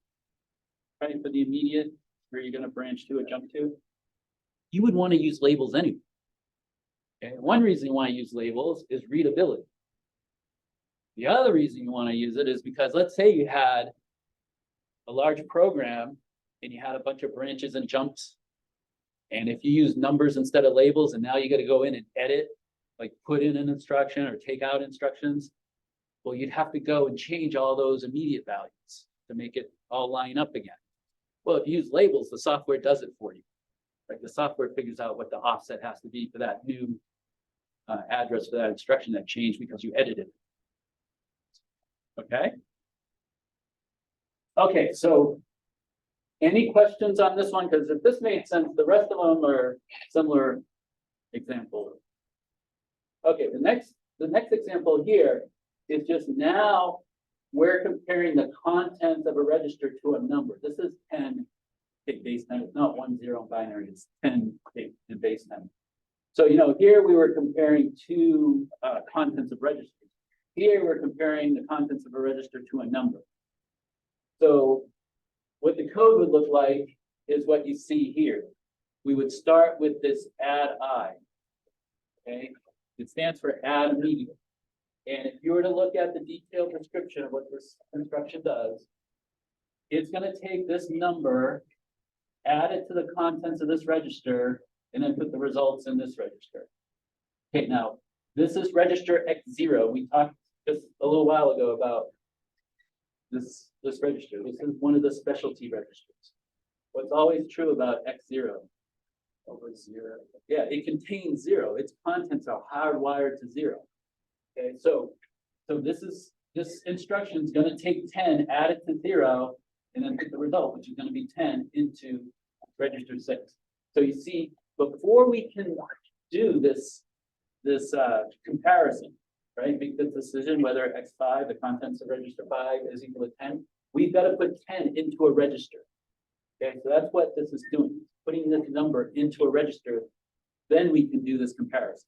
right, for the immediate, where you're going to branch to or jump to, you would want to use labels anyway. Okay, one reason you want to use labels is readability. The other reason you want to use it is because let's say you had a large program and you had a bunch of branches and jumps. And if you use numbers instead of labels, and now you got to go in and edit, like put in an instruction or take out instructions, well, you'd have to go and change all those immediate values to make it all line up again. Well, if you use labels, the software does it for you. Like the software figures out what the offset has to be for that new address for that instruction that changed because you edited it. Okay. Okay, so any questions on this one? Because if this made sense, the rest of them are similar examples. Okay, the next example here is just now we're comparing the contents of a register to a number. This is 10 base 10. It's not 1 0 binary. It's 10 in base 10. So here we were comparing two contents of registers. Here we're comparing the contents of a register to a number. So what the code would look like is what you see here. We would start with this add I. Okay, it stands for add immediate. And if you were to look at the detailed description of what this instruction does, it's going to take this number, add it to the contents of this register, and then put the results in this register. Okay, now this is register X0. We talked just a little while ago about this register. This is one of the specialty registers. What's always true about X0? Over 0. Yeah, it contains 0. Its contents are hardwired to 0. Okay, so this instruction is going to take 10, add it to 0, and then put the result, which is going to be 10, into register 6. So you see, before we can do this comparison, right, make the decision whether X5, the contents of register 5, is equal to 10, we've got to put 10 into a register. Okay, so that's what this is doing, putting this number into a register, then we can do this comparison.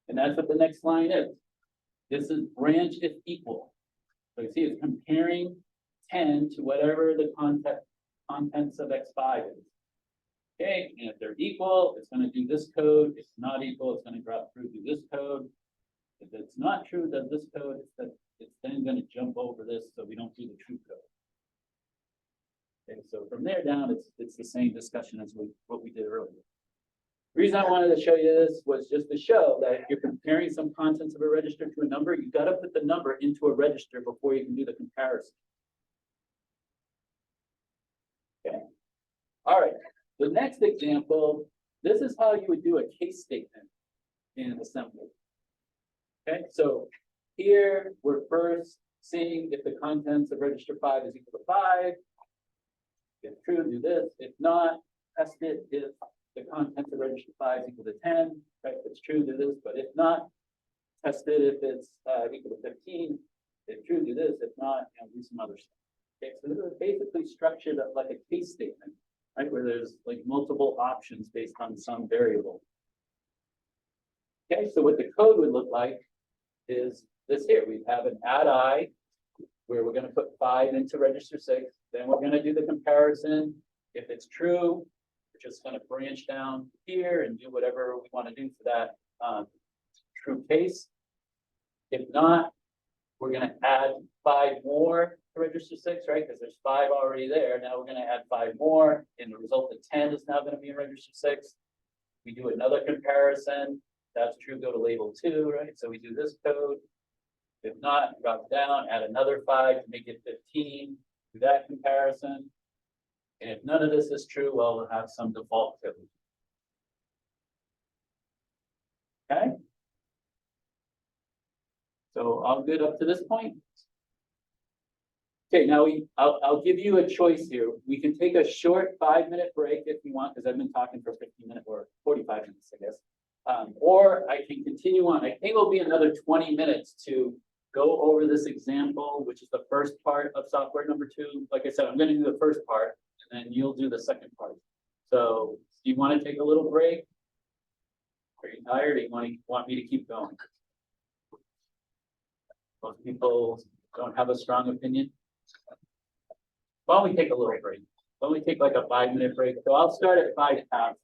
And that's what the next line is. This is branch if equal. So you see it's comparing 10 to whatever the contents of X5 is. Okay, and if they're equal, it's going to do this code. If it's not equal, it's going to drop through to this code. If it's not true, then this code, it's then going to jump over this so we don't do the true code. Okay, so from there down, it's the same discussion as what we did earlier. The reason I wanted to show you this was just to show that if you're comparing some contents of a register to a number, you've got to put the number into a register before you can do the comparison. Okay. All right. The next example, this is how you would do a case statement in assembly. Okay, so here we're first seeing if the contents of register 5 is equal to 5. If true, do this. If not, test it if the contents of register 5 is equal to 10. Right? If it's true, do this. But if not, test it if it's equal to 15. If true, do this. If not, do some other stuff. Okay, so this is basically structured like a case statement, right? Where there's like multiple options based on some variable. Okay, so what the code would look like is this here. We have an add I, where we're going to put 5 into register 6. Then we're going to do the comparison. If it's true, we're just going to branch down here and do whatever we want to do for that true case. If not, we're going to add 5 more to register 6, right? Because there's 5 already there. Now we're going to add 5 more, and the result of 10 is now going to be in register 6. We do another comparison. That's true, go to label 2, right? So we do this code. If not, drop down, add another 5 to make it 15. Do that comparison. And if none of this is true, well, we'll have some default privilege. Okay? So all good up to this point? Okay, now I'll give you a choice here. We can take a short 5-minute break if you want, because I've been talking for 15 minutes or 45 minutes, I guess. Or I can continue on. I think it'll be another 20 minutes to go over this example, which is the first part of software number 2. Like I said, I'm going to do the first part, and then you'll do the second part. So do you want to take a little break? Are you tired, or you want me to keep going? Most people don't have a strong opinion. Why don't we take a little break? Why don't we take like a 5-minute break? So I'll start at 5:30.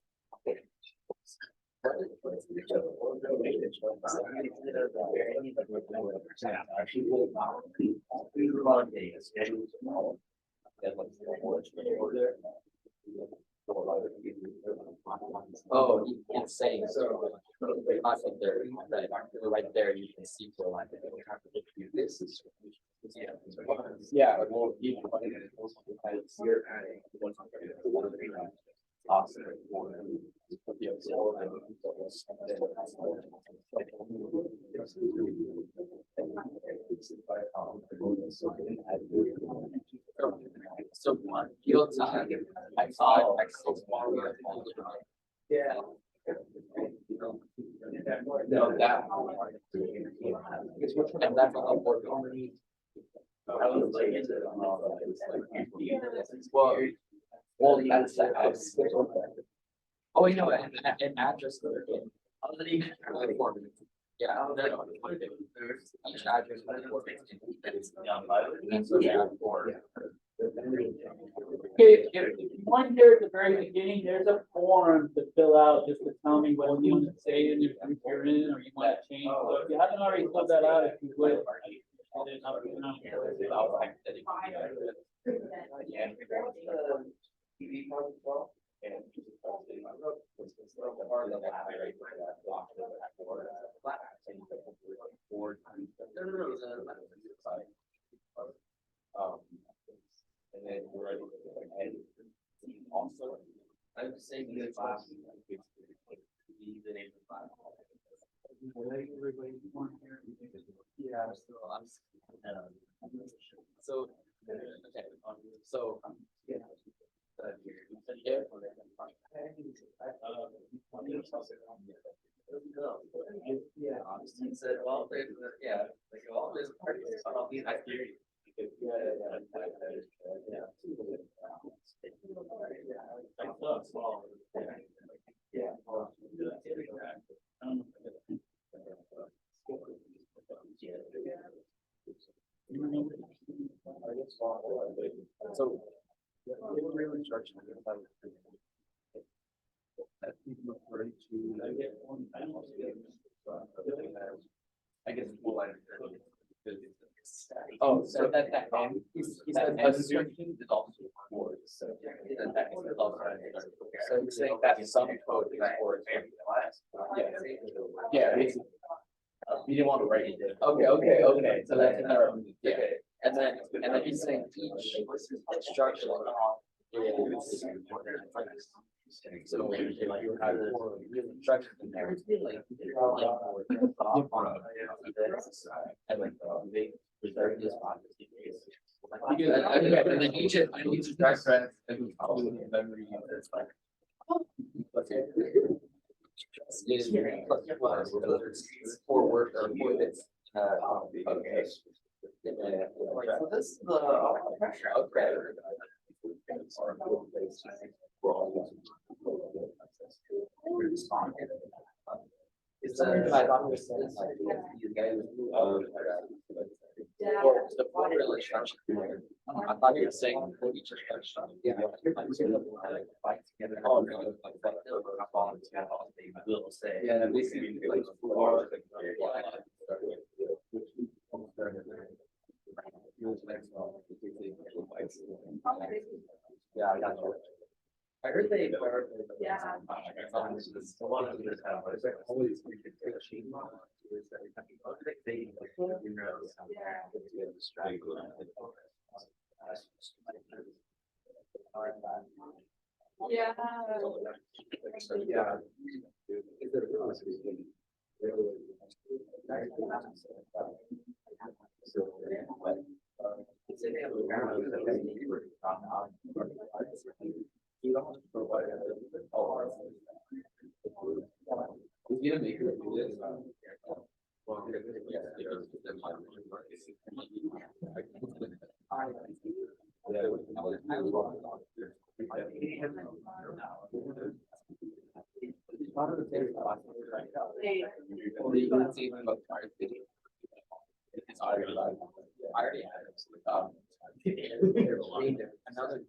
Oh, it's saying so. Concept there, right there, you can see for like this is. Yeah. Well, you're adding awesome. So field time, I saw like so small. Yeah. No, that. And that's a work on. Well, that's the house. Oh, you know, an address. Yeah. Each address.
Okay, if you want here at the very beginning, there's a form to fill out just to tell me what you want to say and if you're in or you want to change. So if you haven't already filled that out, if you would.
And then we're ready also, I'm saying the class. The name of the class. Yeah, so okay, so yeah. Yeah, he said, well, yeah, like all there's parties, I'll be nice theory. So, real instruction. I guess we'll oh, so that he said instruction is also for so that is also so he's saying that some code is for yeah basically. You didn't want to write it. Okay. So that's yeah. And then he's saying each instruction is so you have real instructions in there. And like they reserve this and then each reference and memory is like for work or for this. Okay. So this is the pressure out there. It's I thought was these guys or the real instruction. I thought you were saying for each instruction. Yeah. Oh, no. Will say. Yeah, basically like yeah, I got you. I heard they yeah.
Yeah.
Yeah. You know, make it do this. It's already like, I already had it. Another.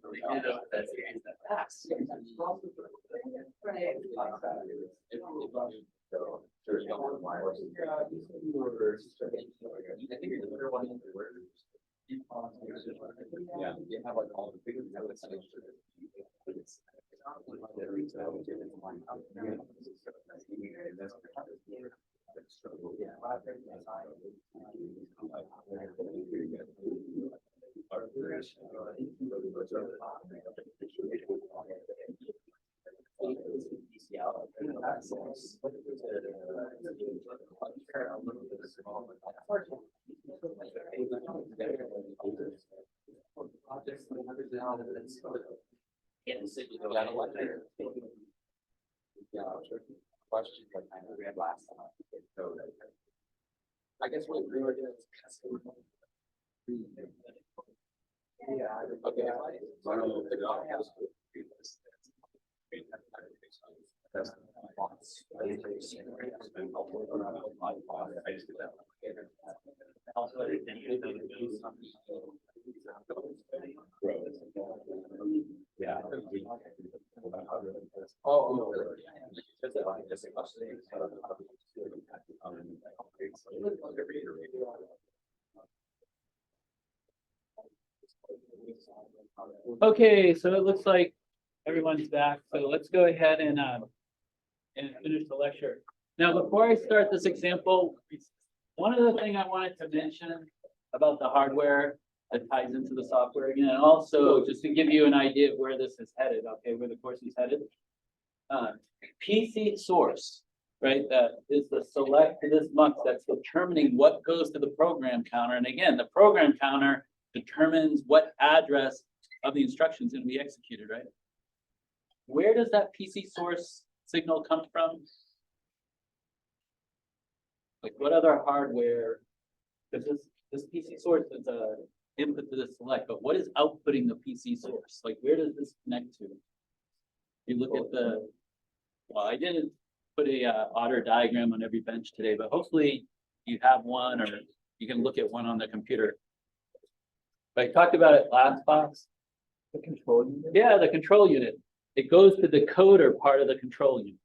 Yeah, you have like all the big notes. Question that kind of we had last time. So I guess what we were doing is. Yeah. Okay. Yeah. Oh.
Okay, so it looks like everyone's back, so let's go ahead and finish the lecture. Now, before I start this example, one other thing I wanted to mention about the hardware that ties into the software again, and also just to give you an idea of where this is headed, okay, where the course is headed. PC source, right, that is the select to this mux that's determining what goes to the program counter. And again, the program counter determines what address of the instructions going to be executed, right? Where does that PC source signal come from? Like what other hardware? Because this PC source is a input to the select, but what is outputting the PC source? Like where does this connect to? You look at the, well, I didn't put a otter diagram on every bench today, but hopefully you have one or you can look at one on the computer. But I talked about it last class.
The control unit?
Yeah, the control unit. It goes to the decoder part of the control unit.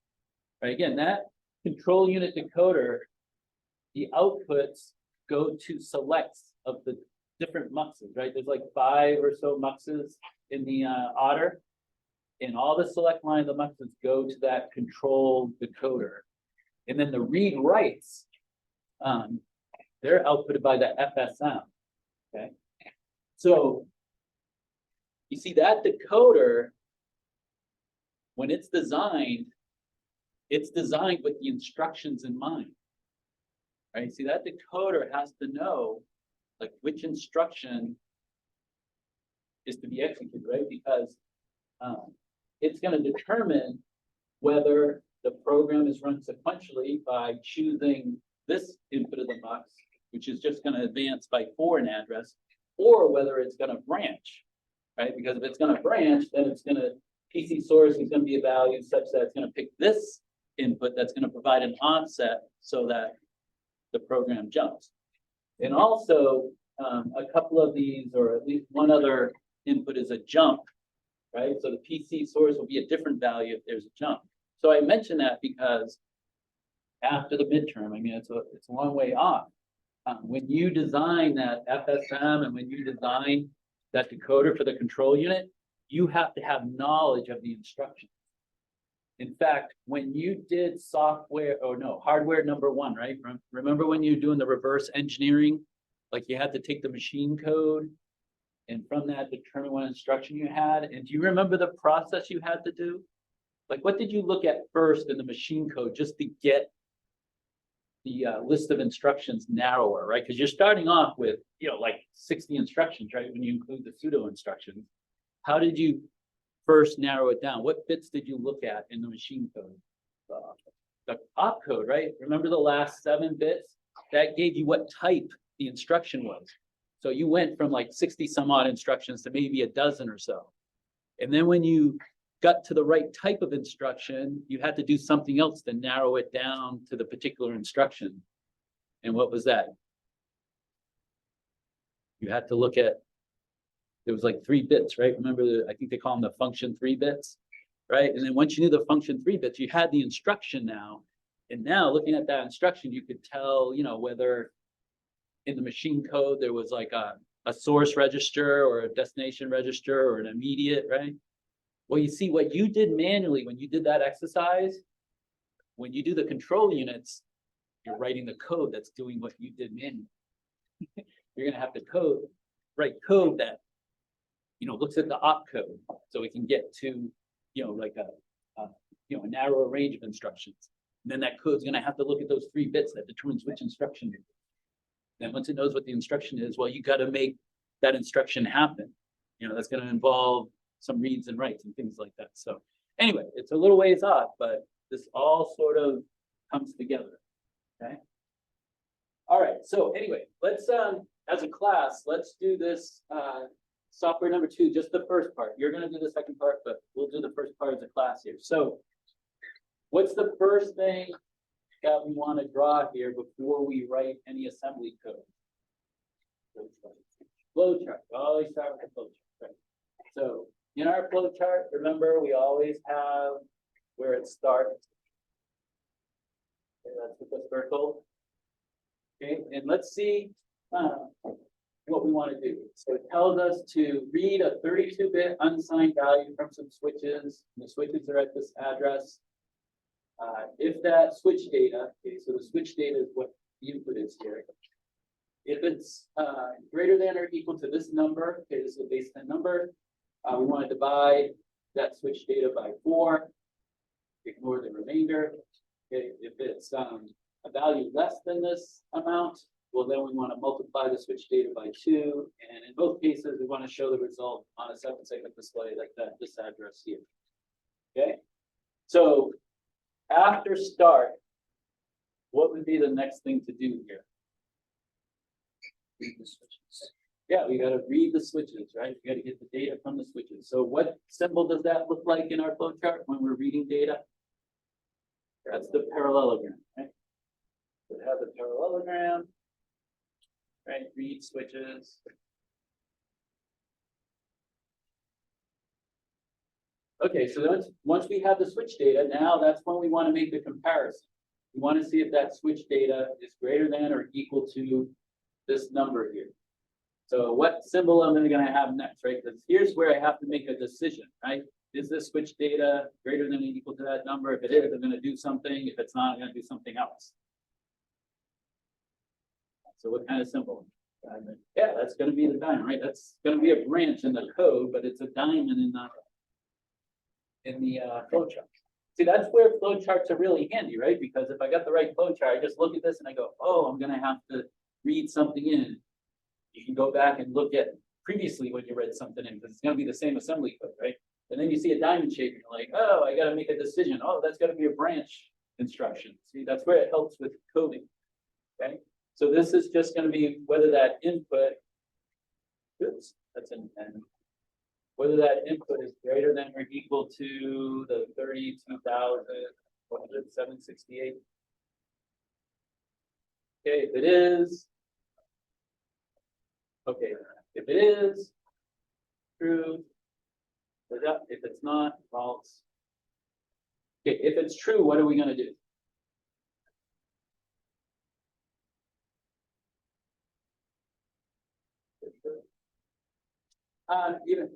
Right, again, that control unit decoder, the outputs go to selects of the different muxes, right? There's like 5 or so muxes in the otter. And all the select line of the muxes go to that control decoder. And then the read writes, they're outputted by the FSM. Okay. So you see that decoder, when it's designed with the instructions in mind. Right? See, that decoder has to know like which instruction is to be executed, right? Because it's going to determine whether the program is run sequentially by choosing this input of the mux, which is just going to advance by 4 in address, or whether it's going to branch, right? Because if it's going to branch, then it's going to, PC source is going to be a value such that it's going to pick this input that's going to provide an offset so that the program jumps. And also, a couple of these, or at least one other input is a jump, right? So the PC source will be a different value if there's a jump. So I mention that because after the midterm, I mean, it's a long way off. When you design that FSM and when you design that decoder for the control unit, you have to have knowledge of the instructions. In fact, when you did hardware number 1, right? Remember when you're doing the reverse engineering, like you had to take the machine code And from that, determine what instruction you had. And do you remember the process you had to do? Like, what did you look at first in the machine code just to get the list of instructions narrower, right? Because you're starting off with, like 60 instructions, right? When you include the pseudo instructions. How did you first narrow it down? What bits did you look at in the machine code? The opcode, right? Remember the last 7 bits? That gave you what type the instruction was. So you went from like 60 some odd instructions to maybe a dozen or so. And then when you got to the right type of instruction, you had to do something else to narrow it down to the particular instruction. And what was that? You had to look at, there was like 3 bits, right? Remember, I think they call them the function 3 bits, right? And then once you knew the function 3 bits, you had the instruction now. And now looking at that instruction, you could tell, whether in the machine code there was like a source register or a destination register or an immediate, right? Well, you see what you did manually when you did that exercise, when you do the control units, you're writing the code that's doing what you did manually. You're gonna have to write code that, looks at the opcode, so we can get to, like a narrower range of instructions. And then that code's gonna have to look at those 3 bits that determines which instruction it is. And once it knows what the instruction is, well, you got to make that instruction happen. That's going to involve some reads and writes and things like that. So anyway, it's a little ways off, but this all sort of comes together. Okay. All right. So anyway, let's as a class, let's do this software number 2, just the first part. You're going to do the second part, but we'll do the first part as a class here. So what's the first thing that we want to draw here before we write any assembly code? Flowchart. We always start with the flowchart. Right? So in our flowchart, remember, we always have where it starts. Okay, that's with the circle. Okay, and let's see what we want to do. So it tells us to read a 32-bit unsigned value from some switches. The switches are at this address. If that switch data, okay, so the switch data is what the input is here. If it's greater than or equal to this number, okay, this is a base 10 number, we want to divide that switch data by 4, ignore the remainder. Okay, if it's a value less than this amount, well, then we want to multiply the switch data by 2, and in both cases, we want to show the result on a 7-segment display like this address here. Okay, so after start, what would be the next thing to do here? Read the switches. Yeah, we got to read the switches, right? We got to get the data from the switches. So what symbol does that look like in our flowchart when we're reading data? That's the parallelogram, right? So it has a parallelogram, right? Read switches. Okay, so once we have the switch data, now that's when we want to make the comparison. We want to see if that switch data is greater than or equal to this number here. So what symbol am I going to have next, right? Because here's where I have to make a decision, right? Is this switch data greater than or equal to that number? If it is, I'm going to do something. If it's not, I'm going to do something else. So what kind of symbol? Yeah, that's going to be the diamond, right? That's going to be a branch in the code, but it's a diamond in the flowchart. See, that's where flowcharts are really handy, right? Because if I got the right flowchart, I just look at this and I go, oh, I'm going to have to read something in. You can go back and look at previously when you read something in, because it's going to be the same assembly code, right? And then you see a diamond shape and you're like, oh, I got to make a decision. Oh, that's got to be a branch instruction. See, that's where it helps with coding, okay? So this is just going to be whether that input, oops, that's an N. Whether that input is greater than or equal to the 32,768. Okay, if it is, okay, if it is true, if it's not, false. Okay, if it's true, what are we going to do?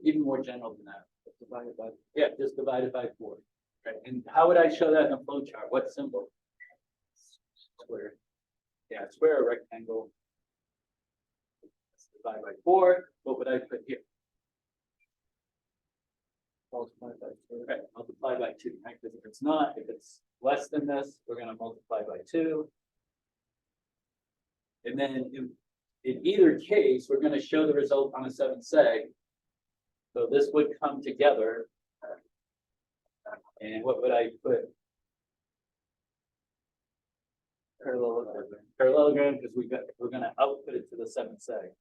Even more general than that. Divided by, yeah, just divided by 4. Right. And how would I show that in a flowchart? What symbol? Square. Yeah, square or rectangle. divide by 4, what would I put here?
Multiply by 2.
Right, multiply by 2, right? Because if it's not, if it's less than this, we're going to multiply by 2. And then in either case, we're going to show the result on a 7 seg. So this would come together. And what would I put? Parallelogram, because we're going to output it to the 7 seg.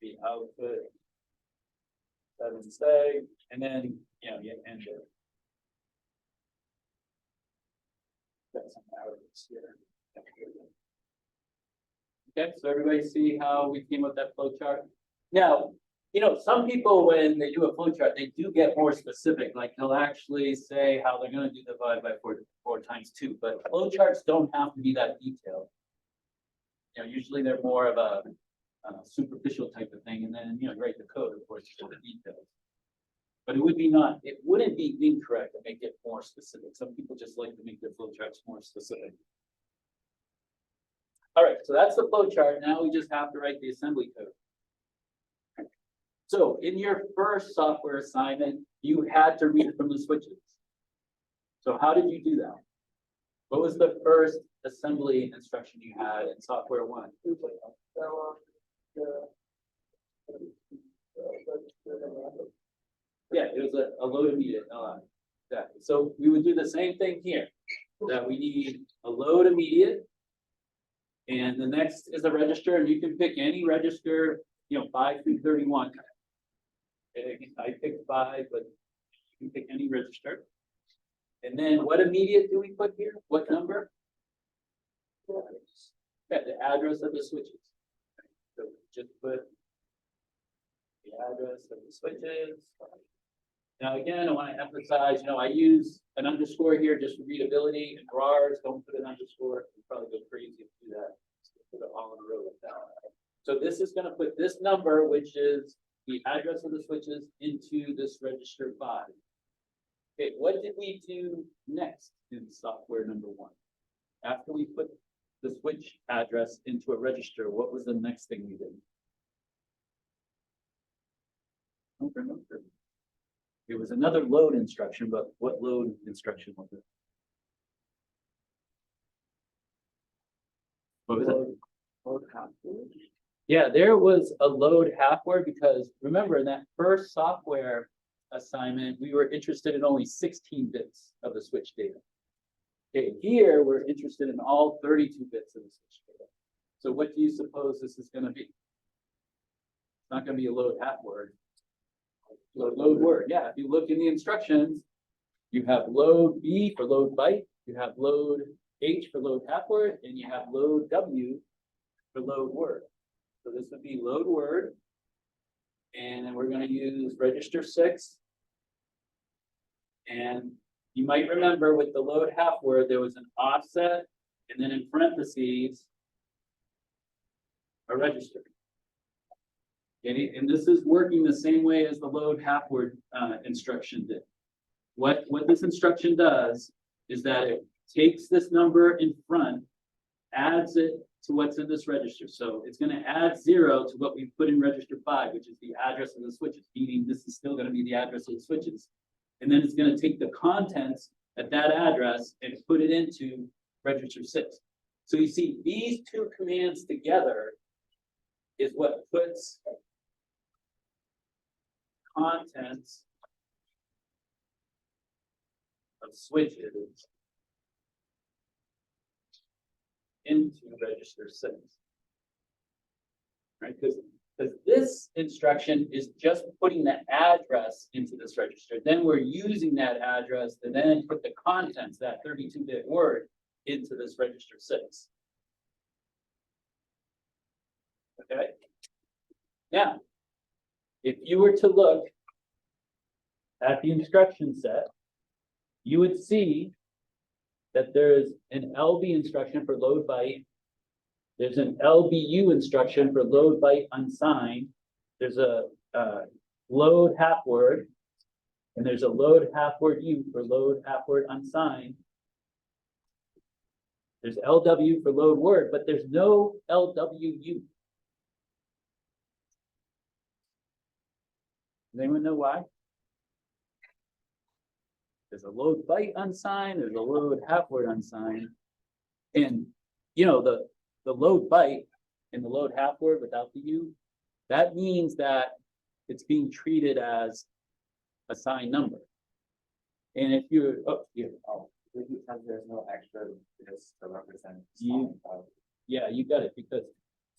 The output 7 seg, and then you end it. Got some arrows here. Okay, so everybody see how we came up with that flow chart? Now, some people, when they do a flow chart, they do get more specific, like they'll actually say how they're going to do divide by 4 times 2, but flow charts don't have to be that detailed. Usually they're more of a superficial type of thing, and then write the code, of course, for the details. But it wouldn't be incorrect to make it more specific. Some people just like to make their flow charts more specific. All right, so that's the flow chart. Now we just have to write the assembly code. So in your first software assignment, you had to read from the switches. So how did you do that? What was the first assembly instruction you had in software 1? Yeah, it was a load immediate. Exactly. So we would do the same thing here. That we need a load immediate, and the next is a register, and you can pick any register, 5 through 31. I picked 5, but you can pick any register. And then what immediate do we put here? What number? Yeah, the address of the switches. So just put the address of the switches. Now, again, I want to emphasize, I use an underscore here just for readability, and RARs, don't put an underscore. You probably go crazy if you do that. Just put it all in a row like that. So this is going to put this number, which is the address of the switches, into this register 5. Okay, what did we do next in software number 1? After we put the switch address into a register, what was the next thing we did? I don't remember. It was another load instruction, but what load instruction was it? What was it? Load half word. Yeah, there was a load half word, because remember in that first software assignment, we were interested in only 16 bits of the switch data. Okay, here we're interested in all 32 bits of the switch data. So what do you suppose this is going to be? It's not going to be a load half word. Load word. Yeah, if you look in the instructions, you have load B for load byte, you have load H for load half word, and you have load W for load word. So this would be load word. And then we're going to use register 6. And you might remember with the load half word, there was an offset, and then in parentheses, a register. And this is working the same way as the load half word instruction did. What this instruction does is that it takes this number in front, adds it to what's in this register. So it's going to add 0 to what we put in register 5, which is the address of the switches, meaning this is still going to be the address of the switches. And then it's going to take the contents at that address and put it into register 6. So you see, these two commands together is what puts contents of switches into register 6. Right? Because this instruction is just putting the address into this register. Then we're using that address to then put the contents, that 32-bit word, into this register 6. Okay? Now, if you were to look at the instruction set, you would see that there's an LB instruction for load byte. There's an LBU instruction for load byte unsigned. There's a load half word, and there's a load half word U for load half word unsigned. There's LW for load word, but there's no LWU. Does anyone know why? There's a load byte unsigned, there's a load half word unsigned. And you know, the load byte and the load half word without the U, that means that it's being treated as a signed number. And if you're,
Because there's no extra this to represent.
yeah, you got it, because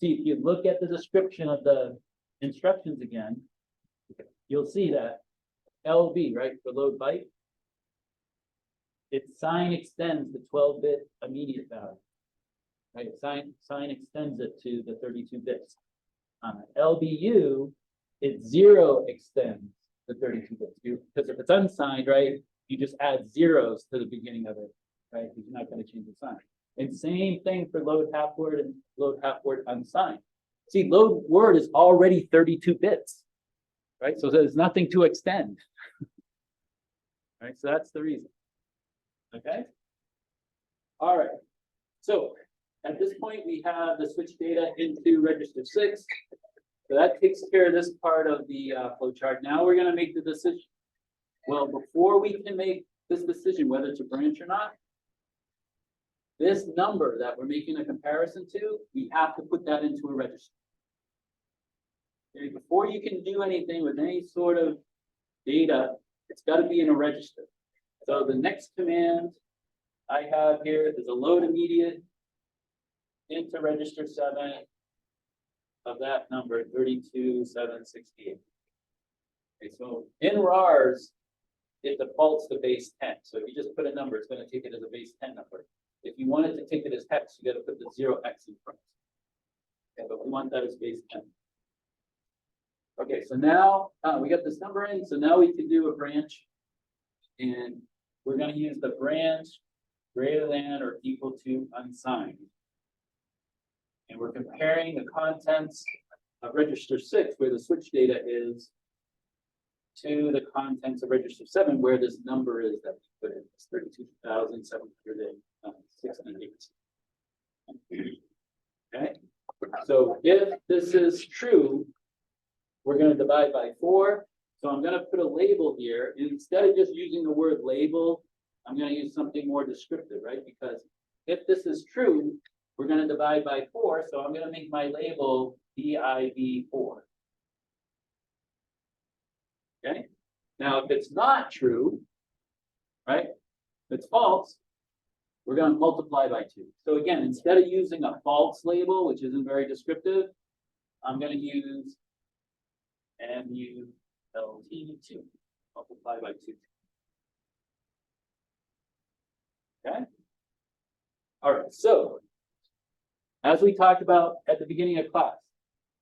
see, if you look at the description of the instructions again, you'll see that LB, right, for load byte, its sign extends the 12-bit immediate value. Right, sign extends it to the 32 bits. LBU, it 0 extends the 32 bits. Because if it's unsigned, right, you just add zeros to the beginning of it, right? Because you're not going to change the sign. And same thing for load half word and load half word unsigned. See, load word is already 32 bits, right? So there's nothing to extend. Right, so that's the reason. Okay. All right. So at this point, we have the switch data into register 6. So that takes care of this part of the flow chart. Now we're going to make the decision. Well, before we can make this decision whether to branch or not, this number that we're making a comparison to, we have to put that into a register. Okay, before you can do anything with any sort of data, it's got to be in a register. So the next command I have here is a load immediate into register 7 of that number 32768. Okay, so in RARs, it defaults to base 10. So if you just put a number, it's going to take it as a base 10 number. If you wanted to take it as hex, you got to put the 0x in front. Okay, but we want that as base 10. Okay, so now we got this number in. So now we can do a branch, and we're going to use the branch greater than or equal to unsigned. And we're comparing the contents of register 6, where the switch data is, to the contents of register 7, where this number is that we put in. It's 32,768. Okay, so if this is true, we're going to divide by 4. So I'm going to put a label here. Instead of just using the word label, I'm going to use something more descriptive, right? Because if this is true, we're going to divide by 4. So I'm going to make my label div4. Okay. Now, if it's not true, right? If it's false, we're going to multiply by 2. So again, instead of using a false label, which isn't very descriptive, I'm going to use MULT2, multiply by 2. Okay. All right. So as we talked about at the beginning of class,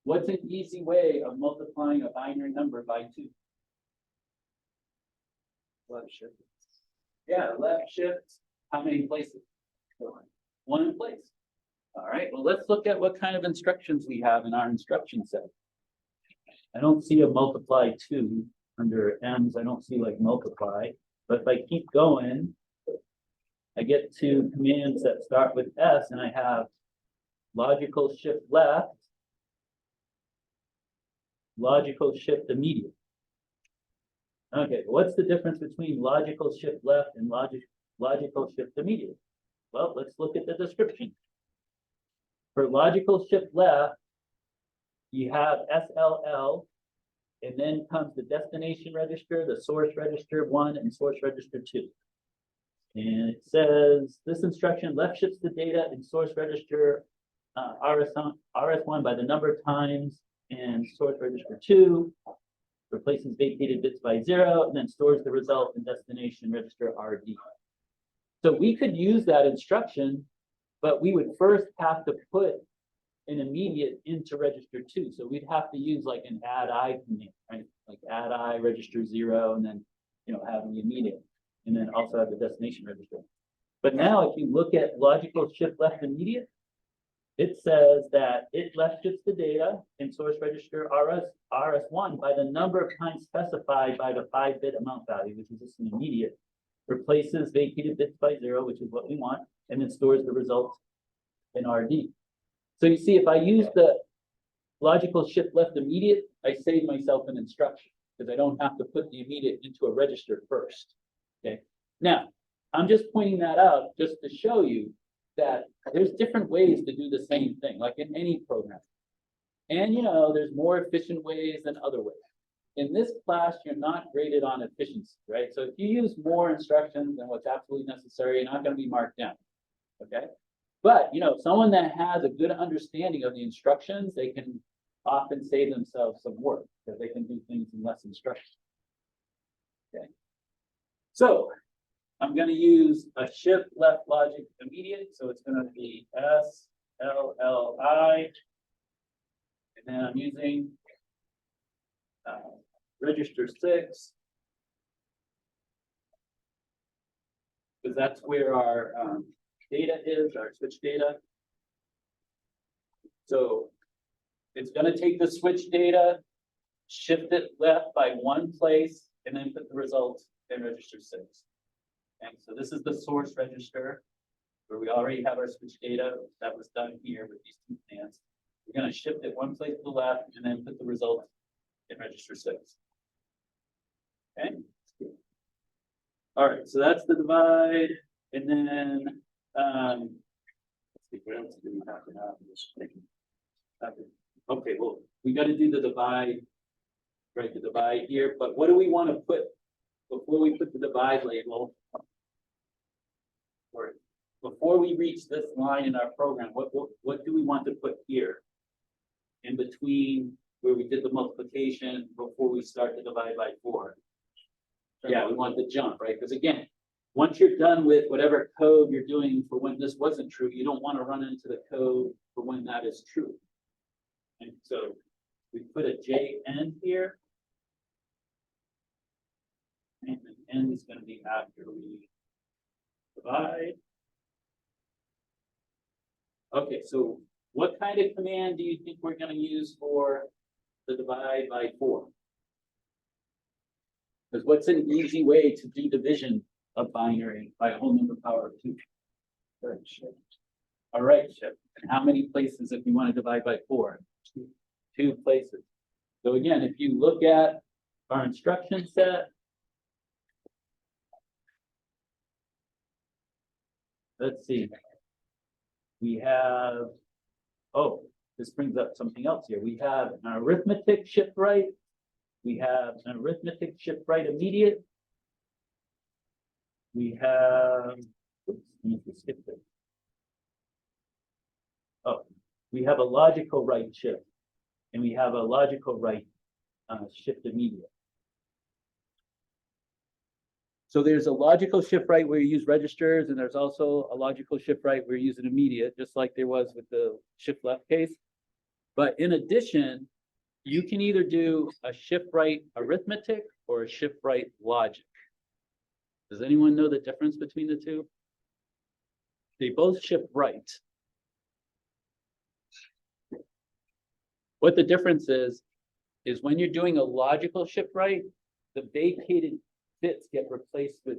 what's an easy way of multiplying a binary number by 2? Left shift. Yeah, left shift. How many places? 1 in place. All right. Well, let's look at what kind of instructions we have in our instruction set. I don't see a multiply 2 under M's. I don't see like multiply. But if I keep going, I get to commands that start with S, and I have logical shift left, logical shift immediate. Okay, what's the difference between logical shift left and logical shift immediate? Well, let's look at the description. For logical shift left, you have SLL, and then comes the destination register, the source register 1, and source register 2. And it says this instruction left shifts the data in source register RS1 by the number of times, and source register 2 replaces vacated bits by 0, and then stores the result in destination register RD. So we could use that instruction, but we would first have to put an immediate into register 2. So we'd have to use like an add I command, right? Like add I register 0, and then have the immediate, and then also have the destination register. But now if you look at logical shift left immediate, it says that it left shifts the data in source register RS1 by the number of times specified by the 5-bit amount value, which is just an immediate, replaces vacated bits by 0, which is what we want, and then stores the result in RD. So you see, if I use the logical shift left immediate, I save myself an instruction because I don't have to put the immediate into a register first. Okay. Now, I'm just pointing that out just to show you that there's different ways to do the same thing, like in any program. And there's more efficient ways than other ways. In this class, you're not graded on efficiency, right? So if you use more instructions than what's absolutely necessary, you're not going to be marked down. Okay. But someone that has a good understanding of the instructions, they can often save themselves some work because they can do things in less instructions. Okay. So I'm going to use a shift left logic immediate. So it's going to be SLLI. And then I'm using register 6. Because that's where our data is, our switch data. So it's going to take the switch data, shift it left by 1 place, and then put the results in register 6. And so this is the source register where we already have our switch data that was done here with these 2 commands. We're going to shift it 1 place to the left and then put the result in register 6. Okay. All right, so that's the divide, and then let's see, what else do we have to have? Okay, well, we got to do the divide, right? The divide here, but what do we want to put before we put the divide label? Or before we reach this line in our program, what do we want to put here in between where we did the multiplication before we start to divide by 4? Yeah, we want the jump, right? Because again, once you're done with whatever code you're doing for when this wasn't true, you don't want to run into the code for when that is true. And so we put a JN here. And the N is going to be after we divide. Okay, so what kind of command do you think we're going to use for the divide by 4? Because what's an easy way to do division of binary by a whole number power of 2? Right shift. All right, shift. And how many places if you want to divide by 4? 2 places. So again, if you look at our instruction set, let's see. We have, oh, this brings up something else here. We have an arithmetic shift right. We have an arithmetic shift right immediate. We have, oops, I need to skip this. Oh, we have a logical right shift, and we have a logical right shift immediate. So there's a logical shift right where you use registers, and there's also a logical shift right where you use an immediate, just like there was with the shift left case. But in addition, you can either do a shift right arithmetic or a shift right logic. Does anyone know the difference between the two? They both shift right. What the difference is when you're doing a logical shift right, the vacated bits get replaced with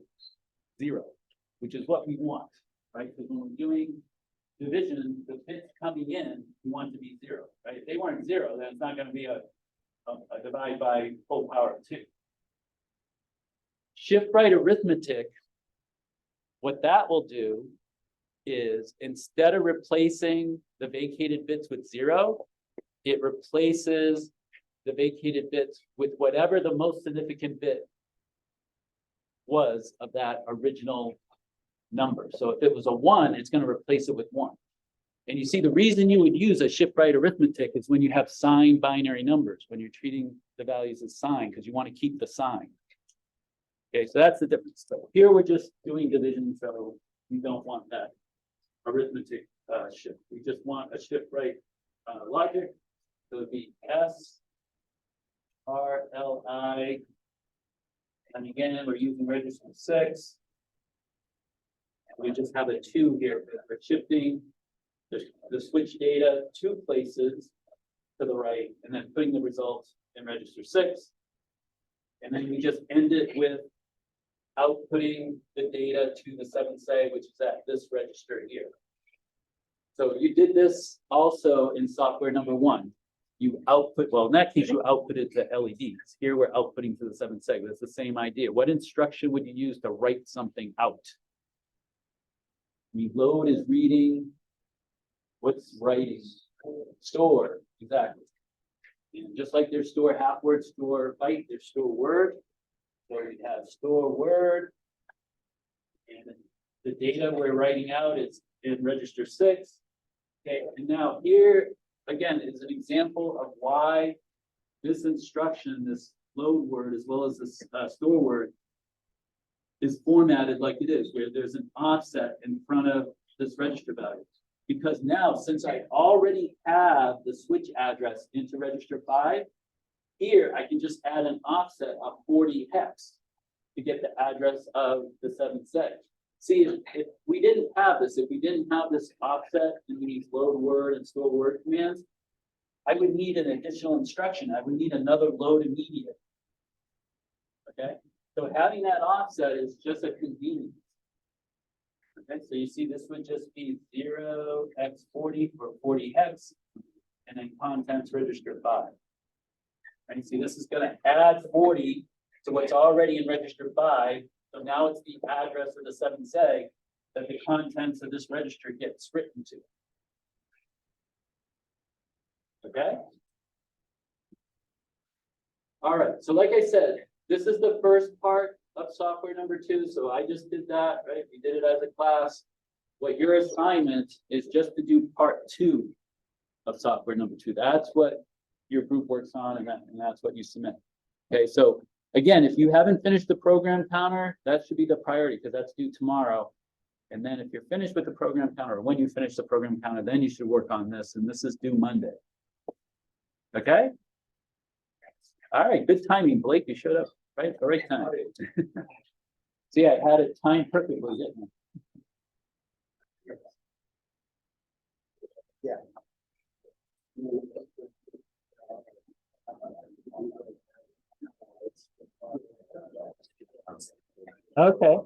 0, which is what we want, right? Because when we're doing division, the bits coming in, we want to be 0, right? If they weren't 0, then it's not going to be a divide by full power of 2. Shift right arithmetic, what that will do is instead of replacing the vacated bits with 0, it replaces the vacated bits with whatever the most significant bit was of that original number. So if it was a 1, it's going to replace it with 1. And you see, the reason you would use a shift right arithmetic is when you have signed binary numbers, when you're treating the values as signed, because you want to keep the sign. Okay, so that's the difference. So here we're just doing division, so we don't want that arithmetic shift. We just want a shift right logic. So it would be S R L I. And again, we're using register 6. We just have a 2 here. We're shifting the switch data 2 places to the right, and then putting the results in register 6. And then we just end it with outputting the data to the 7seg, which is at this register here. So you did this also in software number 1. You output, well, in that case, you outputted to LEDs. Here we're outputting to the 7seg. That's the same idea. What instruction would you use to write something out? Load is reading. What's writing? Store, exactly. And just like there's store half word, store byte, there's store word. So we have store word. And the data we're writing out is in register 6. Okay, and now here again is an example of why this instruction, this load word, as well as this store word, is formatted like it is, where there's an offset in front of this register value. Because now, since I already have the switch address into register 5, here I can just add an offset of 40 hex to get the address of the 7seg. See, if we didn't have this, if we didn't have this offset in these load word and store word commands, I would need an additional instruction. I would need another load immediate. Okay, so having that offset is just a convenience. Okay, so you see this would just be 0x40 for 40 hex, and then contents register 5. And you see this is going to add 40 to what's already in register 5. So now it's the address of the 7seg that the contents of this register gets written to. Okay? All right, so like I said, this is the first part of software number 2. So I just did that, right? We did it as a class. What your assignment is just to do part 2 of software number 2. That's what your group works on, and that's what you submit. Okay, so again, if you haven't finished the program counter, that should be the priority because that's due tomorrow. And then if you're finished with the program counter, or when you finish the program counter, then you should work on this, and this is due Monday. Okay? All right, good timing, Blake. You showed up right at the right time. See, I had it timed perfectly, didn't I?
Yeah.
Okay.